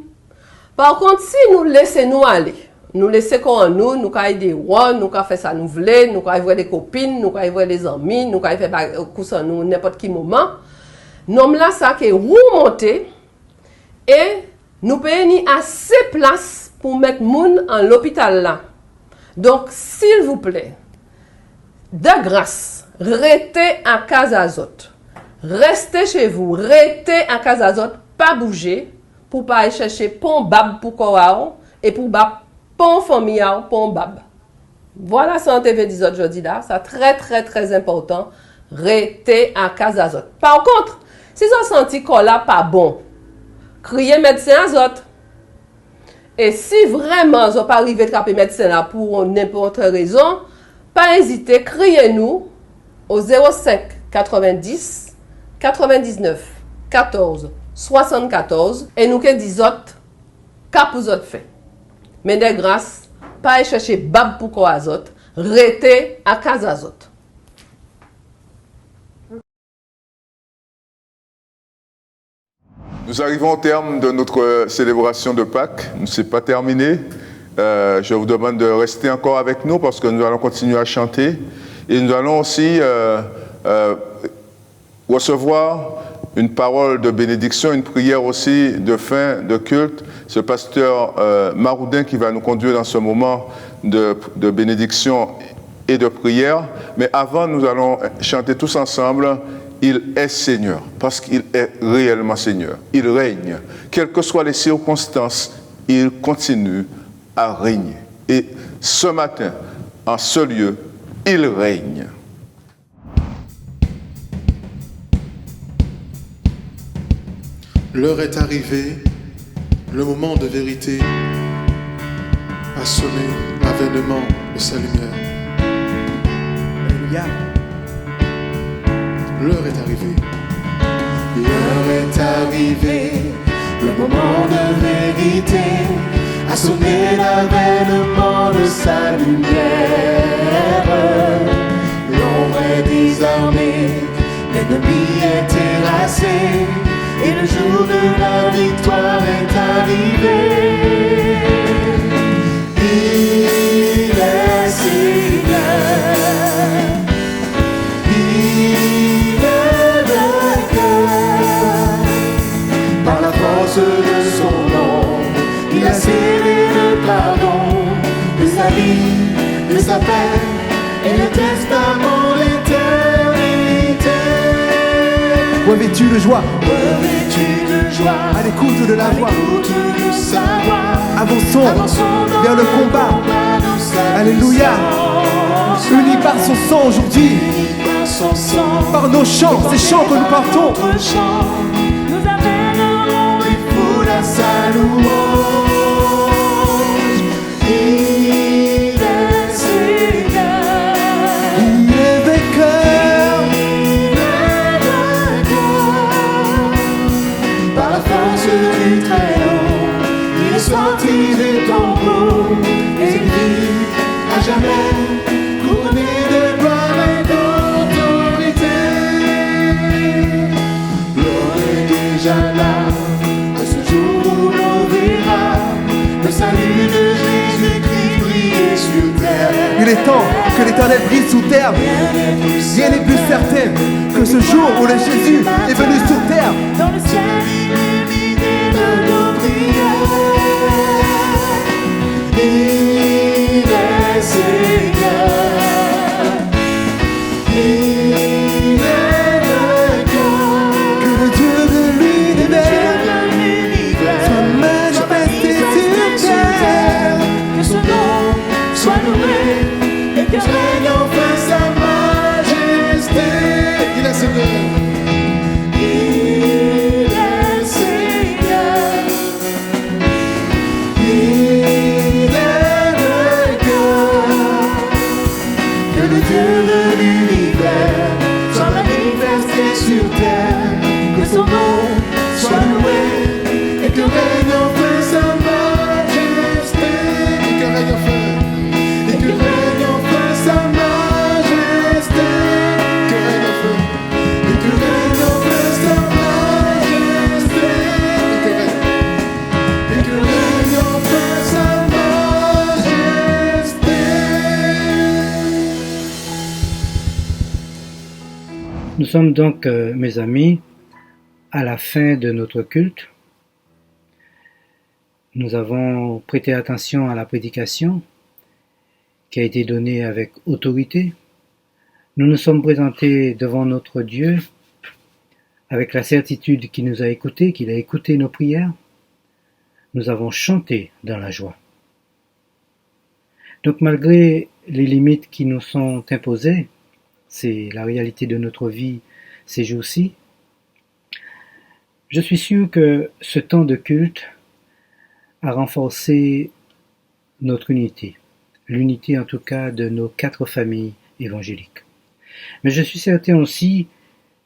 Par contre, si nous laissons nous aller, nous laisser comme nous avons des rois, nous avons fait ça nous voulons, nous avons des copines, nous avons des amis, nous avons fait cousin nous n'importe quel moment. Nous là ça qui remonter et nous payons assez place pour mettre moun en l'hôpital là. Donc s'il vous plaît, de grâce, restez à Casazot. Restez chez vous, restez à Casazot, pas bouger pour pas aller chercher pont bab pour Korao et pour bab pont famille pont bab. Voilà ça en TV 10 aujourd'hui là, c'est très important. Restez à Casazot. Par contre, si vous sentez qu'on là pas bon, criez médecin azot. Et si vraiment vous pas arrivé à attraper médecin là pour n'importe quelle raison, pas hésiter, criez-nous au 05 90 99 14 74 et nous que disons cap vous autres fait. Mais de grâce, pas chercher bab pour quoi azot, restez à Casazot. Nous arrivons au terme de notre célébration de Pâques. Ce n'est pas terminé. Je vous demande de rester encore avec nous parce que nous allons continuer à chanter. Et nous allons aussi recevoir une parole de bénédiction, une prière aussi de fin de culte. C'est le pasteur Maroudin qui va nous conduire dans ce moment de bénédiction et de prière. Mais avant, nous allons chanter tous ensemble. Il est Seigneur, parce qu'il est réellement Seigneur. Il règne. Quelles que soient les circonstances, il continue à régner. Et ce matin, en ce lieu, il règne. L'heure est arrivée, le moment de vérité a sonné l'avènement de sa lumière. Alléluia. l'heure est arrivée. L'heure est arrivée, le moment de vérité a sonné l'avènement de sa lumière. L'ombre est désarmée, l'ennemi est terrassé, et le jour de la victoire est arrivé. Il est Seigneur, il est vainqueur. Par la force de son nom, il a scellé le pardon de sa vie, de sa paix et le testament d'éternité. Revêtu de joie, Revêtu de joie, à l'écoute de la voix, de sa voix, avançons vers le combat. Alléluia. Unis par son sang aujourd'hui, par nos chants, ces chants que nous portons, nous amènerons des foules à sa louange. Il est Seigneur, il est vainqueur. il est vainqueur. Par la force du Très-Haut, il est sorti des tombeaux et il vit à jamais, couronné de gloire et d'autorité. L'heure est déjà là, à ce jour où l'on verra le salut de Jésus-Christ briller sur terre. Il est temps que l'Éternel brille sous terre. Rien n'est plus certain que ce jour où le Jésus est venu sur terre. Dans le ciel illuminé de nos prières, il est Seigneur, il est vainqueur. Que le Dieu de l'univers soit manifesté sur terre. Que son nom soit loué et que règne enfin sa majesté. Il est Seigneur. Il est Seigneur, il est vainqueur. Que le Dieu de l'univers soit manifesté sur terre. Que son nom soit loué et que règne enfin sa majesté. Et que règne enfin. Et que règne enfin sa majesté. Que règne enfin. Et que règne enfin sa majesté. Et que règne enfin sa majesté. Nous sommes donc, mes amis, à la fin de notre culte. Nous avons prêté attention à la prédication qui a été donnée avec autorité. Nous nous sommes présentés devant notre Dieu avec la certitude qu'il nous a écoutés, qu'il a écouté nos prières. Nous avons chanté dans la joie. Donc malgré les limites qui nous sont imposées, c'est la réalité de notre vie ces jours-ci, je suis sûr que ce temps de culte a renforcé notre unité, l'unité en tout cas de nos 4 familles évangéliques. Mais je suis certain aussi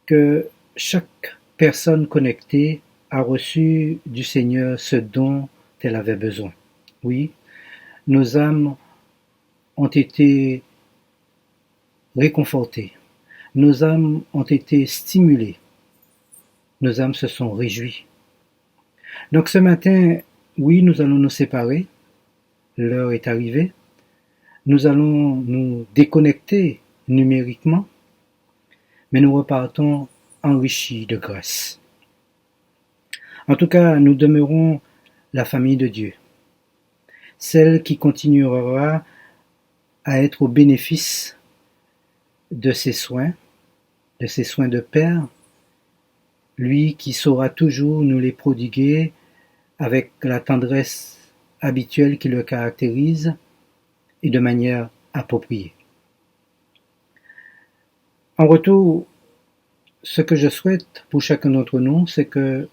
que chaque personne connectée a reçu du Seigneur ce dont elle avait besoin. Oui, nos âmes ont été réconfortées, nos âmes ont été stimulées, nos âmes se sont réjouies. Donc ce matin, oui, nous allons nous séparer, l'heure est arrivée, nous allons nous déconnecter numériquement, mais nous repartons enrichis de grâce. En tout cas, nous demeurons la famille de Dieu, celle qui continuera à être au bénéfice de ses soins de Père, lui qui saura toujours nous les prodiguer avec la tendresse habituelle qui le caractérise et de manière appropriée. En retour, ce que je souhaite pour chacun d'entre nous, c'est que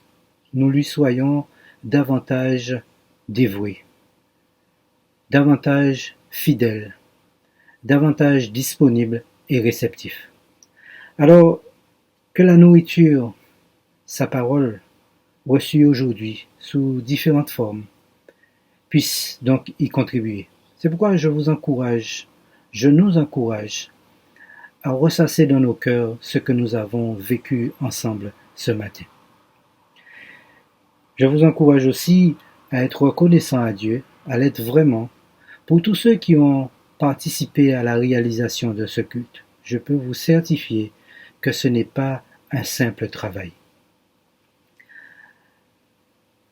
nous lui soyons davantage dévoués, davantage fidèles, davantage disponibles et réceptifs. Alors, Que la nourriture, sa parole, reçue aujourd'hui sous différentes formes, puisse donc y contribuer. C'est pourquoi je nous encourage à ressasser dans nos cœurs ce que nous avons vécu ensemble ce matin. Je vous encourage aussi à être reconnaissant à Dieu, à l'être vraiment, pour tous ceux qui ont participé à la réalisation de ce culte. Je peux vous certifier que ce n'est pas un simple travail.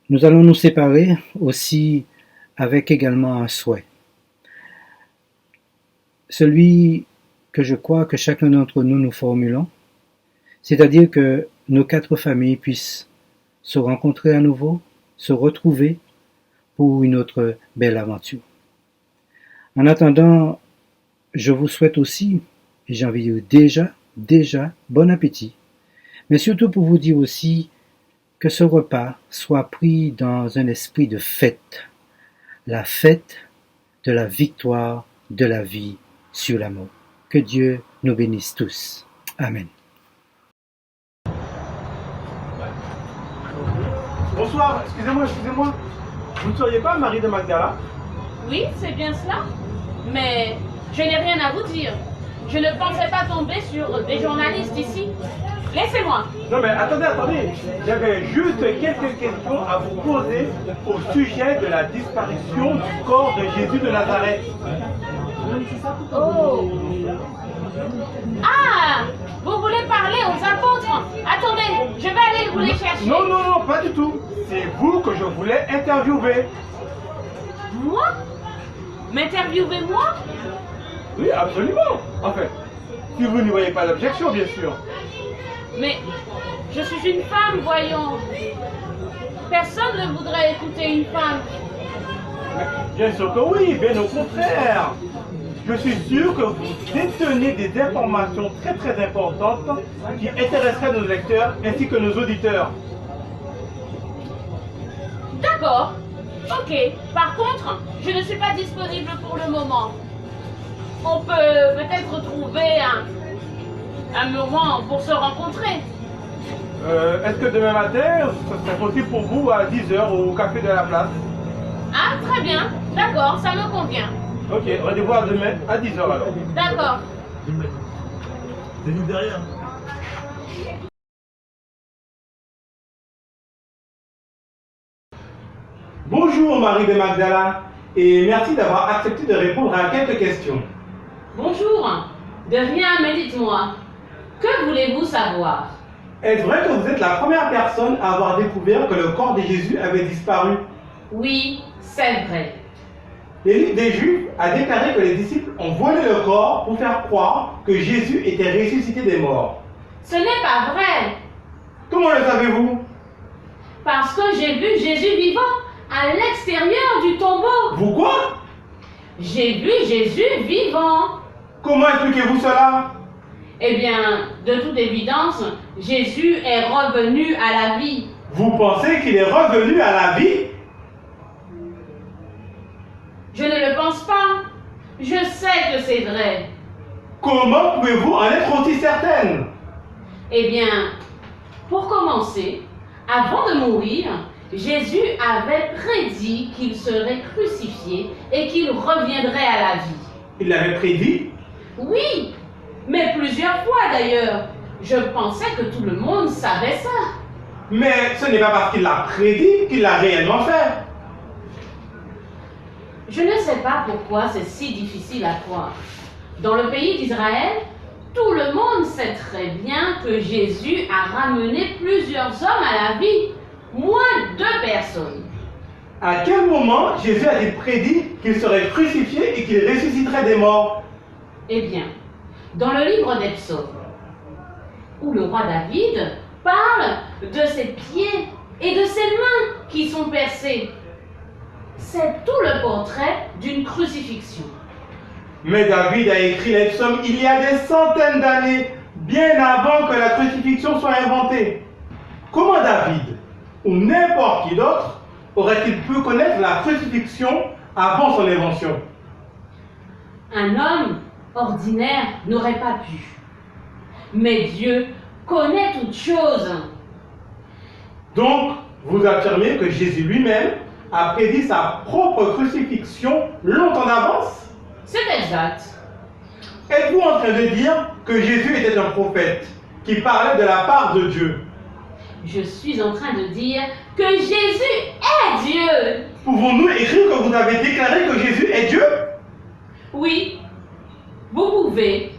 Nous allons nous séparer aussi avec également un souhait. Celui que je crois que chacun d'entre nous formulons, c'est-à-dire que nos 4 familles puissent se rencontrer à nouveau, se retrouver pour une autre belle aventure. En attendant, je vous souhaite aussi, et j'ai envie de dire déjà, bon appétit, mais surtout pour vous dire aussi que ce repas soit pris dans un esprit de fête, la fête de la victoire de la vie sur la mort. Que Dieu nous bénisse tous. Amen. Bonsoir, excusez-moi. Vous ne seriez pas Marie de Magdala? Oui, c'est bien cela. Mais je n'ai rien à vous dire. Je ne pensais pas tomber sur des journalistes ici. Laissez-moi. Non mais attendez. J'avais juste quelques questions à vous poser au sujet de la disparition du corps de Jésus de Nazareth. Oh. Ah, vous voulez parler aux apôtres? Attendez, je vais aller vous les chercher. Non, pas du tout. C'est vous que je voulais interviewer. Moi? M'interviewer moi? Oui, absolument. Enfin, si vous n'y voyez pas d'objection, bien sûr. Mais je suis une femme, voyons. Personne ne voudrait écouter une femme. Bien sûr que oui, bien au contraire. Je suis sûr que vous détenez des informations très très importantes qui intéresseraient nos lecteurs ainsi que nos auditeurs. D'accord. Ok. Par contre, je ne suis pas disponible pour le moment. On peut peut-être trouver un moment pour se rencontrer. Est-ce que demain matin, ce serait possible pour vous à 10h au café de la place? Ah, très bien. D'accord, ça me convient. Ok, rendez-vous à demain à 10h alors. D'accord. C'est nous derrière. Bonjour Marie de Magdala et merci d'avoir accepté de répondre à quelques questions. Bonjour. De rien, mais dites-moi, que voulez-vous savoir? Est-ce vrai que vous êtes la première personne à avoir découvert que le corps de Jésus avait disparu? Oui, c'est vrai. Le livre des Juifs a déclaré que les disciples ont volé le corps pour faire croire que Jésus était ressuscité des morts. Ce n'est pas vrai. Comment le savez-vous? Parce que j'ai vu Jésus vivant à l'extérieur du tombeau. Vous quoi? J'ai vu Jésus vivant. Comment expliquez-vous cela? Eh bien, de toute évidence, Jésus est revenu à la vie. Vous pensez qu'il est revenu à la vie? Je ne le pense pas. Je sais que c'est vrai. Comment pouvez-vous en être aussi certaine? Eh bien, pour commencer, avant de mourir, Jésus avait prédit qu'il serait crucifié et qu'il reviendrait à la vie. Il l'avait prédit? Oui, mais plusieurs fois d'ailleurs. Je pensais que tout le monde savait ça. Mais ce n'est pas parce qu'il l'a prédit qu'il l'a réellement fait. Je ne sais pas pourquoi c'est si difficile à croire. Dans le pays d'Israël, tout le monde sait très bien que Jésus a ramené plusieurs hommes à la vie, moins 2 personnes. À quel moment Jésus a-t-il prédit qu'il serait crucifié et qu'il ressusciterait des morts? Eh bien, dans le livre des Psaumes, où le roi David parle de ses pieds et de ses mains qui sont percés. C'est tout le portrait d'une crucifixion. Mais David a écrit les psaumes il y a des centaines d'années, bien avant que la crucifixion soit inventée. Comment David, ou n'importe qui d'autre, aurait-il pu connaître la crucifixion avant son invention? Un homme ordinaire n'aurait pas pu. Mais Dieu connaît toutes choses. Donc, vous affirmez que Jésus lui-même a prédit sa propre crucifixion longtemps d'avance? C'est exact. Êtes-vous en train de dire que Jésus était un prophète qui parlait de la part de Dieu? Je suis en train de dire que Jésus est Dieu. Pouvons-nous écrire que vous avez déclaré que Jésus est Dieu? Oui, vous pouvez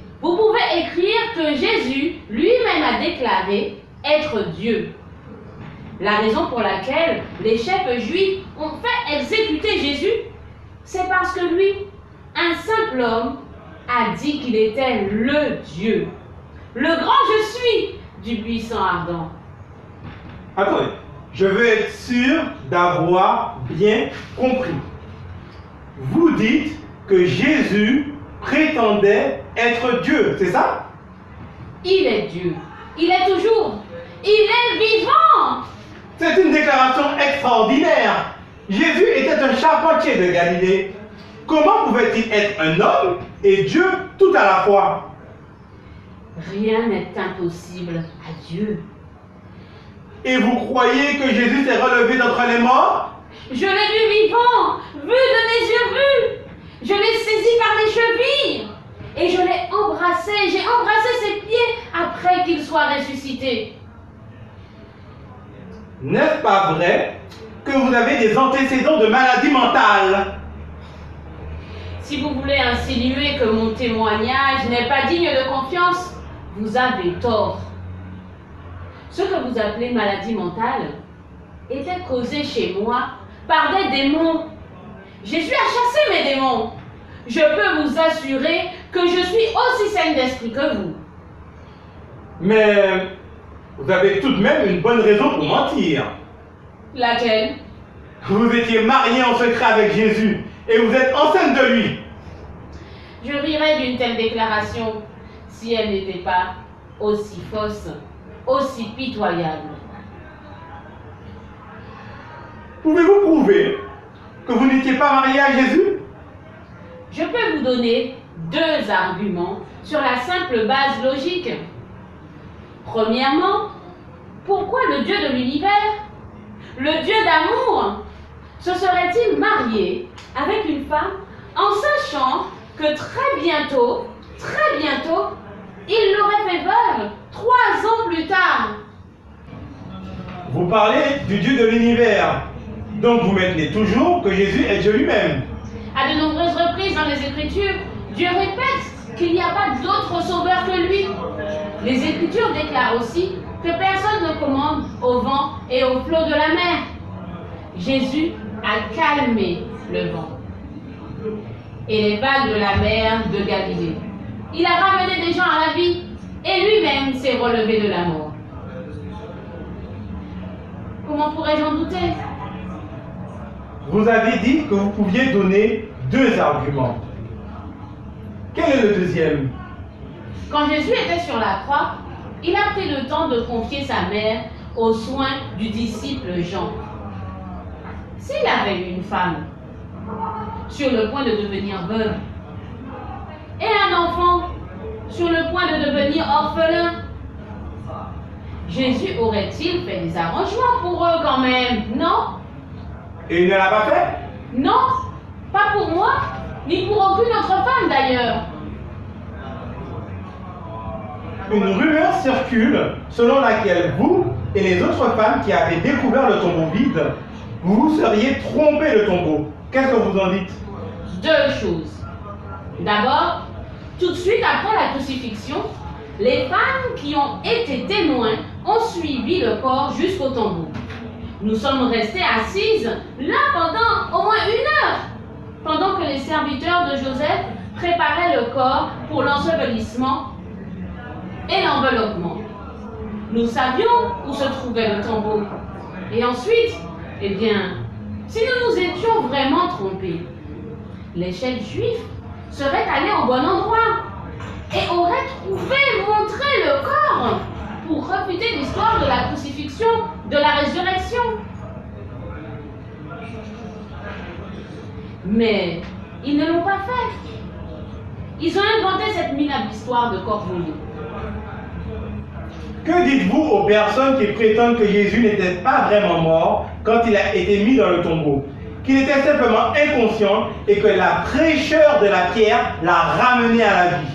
écrire que Jésus lui-même a déclaré être Dieu. La raison pour laquelle les chefs juifs ont fait exécuter Jésus, c'est parce que lui, un simple homme, a dit qu'il était le Dieu, le grand je suis du puissant ardent. Attendez, je veux être sûr d'avoir bien compris. Vous dites que Jésus prétendait être Dieu, c'est ça? Il est Dieu. Il est toujours. Il est vivant. C'est une déclaration extraordinaire. Jésus était un charpentier de Galilée. Comment pouvait-il être un homme et Dieu tout à la fois? Rien n'est impossible à Dieu. Et vous croyez que Jésus s'est relevé d'entre les morts? Je l'ai vu vivant, vu de mes yeux vus. Je l'ai saisi par les chevilles et je l'ai embrassé. J'ai embrassé ses pieds après qu'il soit ressuscité. N'est-ce pas vrai que vous avez des antécédents de maladie mentale? Si vous voulez insinuer que mon témoignage n'est pas digne de confiance, vous avez tort. Ce que vous appelez maladie mentale était causé chez moi par des démons. Jésus a chassé mes démons. Je peux vous assurer que je suis aussi saine d'esprit que vous. Mais vous avez tout de même une bonne raison pour mentir. Laquelle? Vous étiez marié en secret avec Jésus et vous êtes enceinte de lui. Je rirais d'une telle déclaration si elle n'était pas aussi fausse, aussi pitoyable. Pouvez-vous prouver que vous n'étiez pas marié à Jésus? Je peux vous donner 2 arguments sur la simple base logique. Premièrement, pourquoi le Dieu de l'univers, le Dieu d'amour, se serait-il marié avec une femme en sachant que très bientôt, il l'aurait fait veuve 3 ans plus tard? Vous parlez du Dieu de l'univers. Donc vous maintenez toujours que Jésus est Dieu lui-même. À de nombreuses reprises dans les Écritures, Dieu répète qu'il n'y a pas d'autre sauveur que lui. Les Écritures déclarent aussi que personne ne commande au vent et au flot de la mer. Jésus a calmé le vent et les vagues de la mer de Galilée. Il a ramené des gens à la vie et lui-même s'est relevé de la mort. Comment pourrais-je en douter? Vous avez dit que vous pouviez donner 2 arguments. Quel est le deuxième? Quand Jésus était sur la croix, il a pris le temps de confier sa mère aux soins du disciple Jean. S'il avait eu une femme sur le point de devenir veuve et un enfant sur le point de devenir orphelin, Jésus aurait-il fait des arrangements pour eux quand même, non? Et il ne l'a pas fait? Non, pas pour moi, ni pour aucune autre femme d'ailleurs. Une rumeur circule selon laquelle vous et les autres femmes qui avaient découvert le tombeau vide, vous vous seriez trompé le tombeau. Qu'est-ce que vous en dites? 2 choses. D'abord, tout de suite après la crucifixion, les femmes qui ont été témoins ont suivi le corps jusqu'au tombeau. Nous sommes restés assises là pendant au moins 1 heure, pendant que les serviteurs de Joseph préparaient le corps pour l'ensevelissement et l'enveloppement. Nous savions où se trouvait le tombeau. Et ensuite, eh bien, si nous nous étions vraiment trompés, les chefs juifs seraient allés au bon endroit et auraient montré le corps pour refuter l'histoire de la crucifixion, de la résurrection. Mais ils ne l'ont pas fait. Ils ont inventé cette minable histoire de corps volé. Que dites-vous aux personnes qui prétendent que Jésus n'était pas vraiment mort quand il a été mis dans le tombeau, qu'il était simplement inconscient et que la fraîcheur de la pierre l'a ramené à la vie?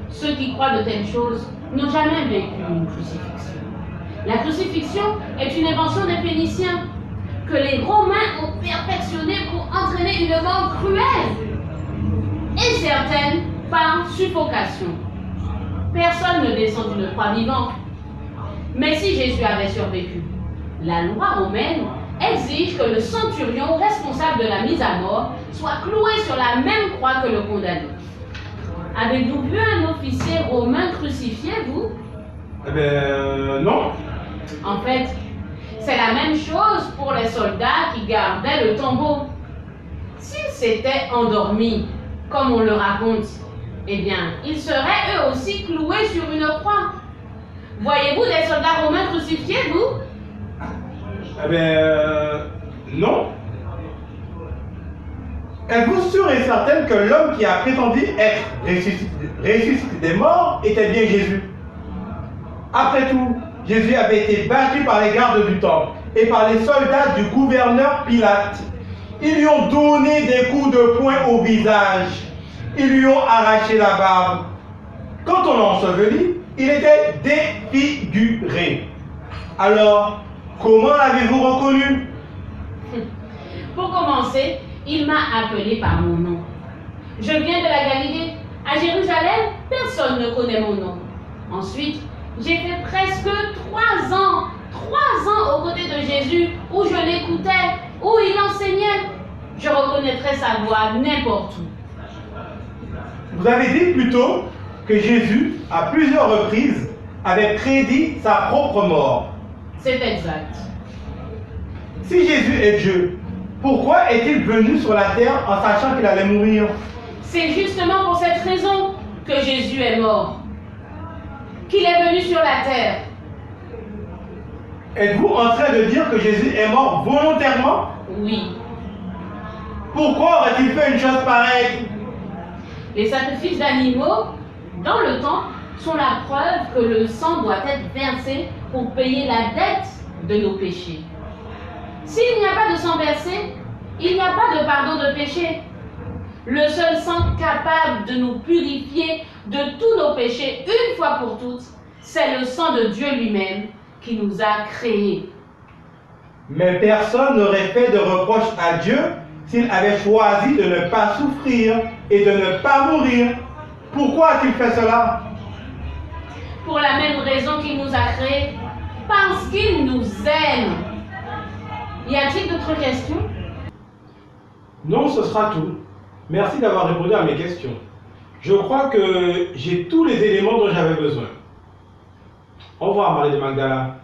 Ceux qui croient de telles choses n'ont jamais vécu une crucifixion. La crucifixion est une invention des Phéniciens que les Romains ont perfectionnée pour entraîner une mort cruelle et certaines par suffocation. Personne ne descend d'une croix vivante. Mais si Jésus avait survécu, la loi romaine exige que le centurion responsable de la mise à mort soit cloué sur la même croix que le condamné. Avez-vous vu un officier romain crucifié, vous? Eh bien, non. En fait, c'est la même chose pour les soldats qui gardaient le tombeau. S'ils s'étaient endormis, comme on le raconte, eh bien, ils seraient eux aussi cloués sur une croix. Voyez-vous des soldats romains crucifiés, vous? Eh bien, non. Êtes-vous sûr et certaine que l'homme qui a prétendu être ressuscité des morts était bien Jésus? Après tout, Jésus avait été battu par les gardes du temple et par les soldats du gouverneur Pilate. Ils lui ont donné des coups de poing au visage. Ils lui ont arraché la barbe. Quand on l'a enseveli, il était défiguré. Alors, comment l'avez-vous reconnu? Pour commencer, il m'a appelé par mon nom. Je viens de la Galilée. À Jérusalem, personne ne connaît mon nom. Ensuite, j'ai fait presque 3 ans aux côtés de Jésus, où je l'écoutais, où il enseignait. Je reconnaîtrais sa voix n'importe où. Vous avez dit plutôt que Jésus, à plusieurs reprises, avait prédit sa propre mort. C'est exact. Si Jésus est Dieu, pourquoi est-il venu sur la terre en sachant qu'il allait mourir? C'est justement pour cette raison que Jésus est mort, qu'il est venu sur la terre. Êtes-vous en train de dire que Jésus est mort volontairement? Oui. Pourquoi aurait-il fait une chose pareille? Les sacrifices d'animaux, dans le temple, sont la preuve que le sang doit être versé pour payer la dette de nos péchés. S'il n'y a pas de sang versé, il n'y a pas de pardon de péché. Le seul sang capable de nous purifier de tous nos péchés une fois pour toutes, c'est le sang de Dieu lui-même qui nous a créés. Mais personne n'aurait fait de reproche à Dieu s'il avait choisi de ne pas souffrir et de ne pas mourir. Pourquoi a-t-il fait cela? Pour la même raison qu'il nous a créés, parce qu'il nous aime. Y a-t-il d'autres questions? Non, ce sera tout. Merci d'avoir répondu à mes questions. Je crois que j'ai tous les éléments dont j'avais besoin. Au revoir, Marie de Magdala.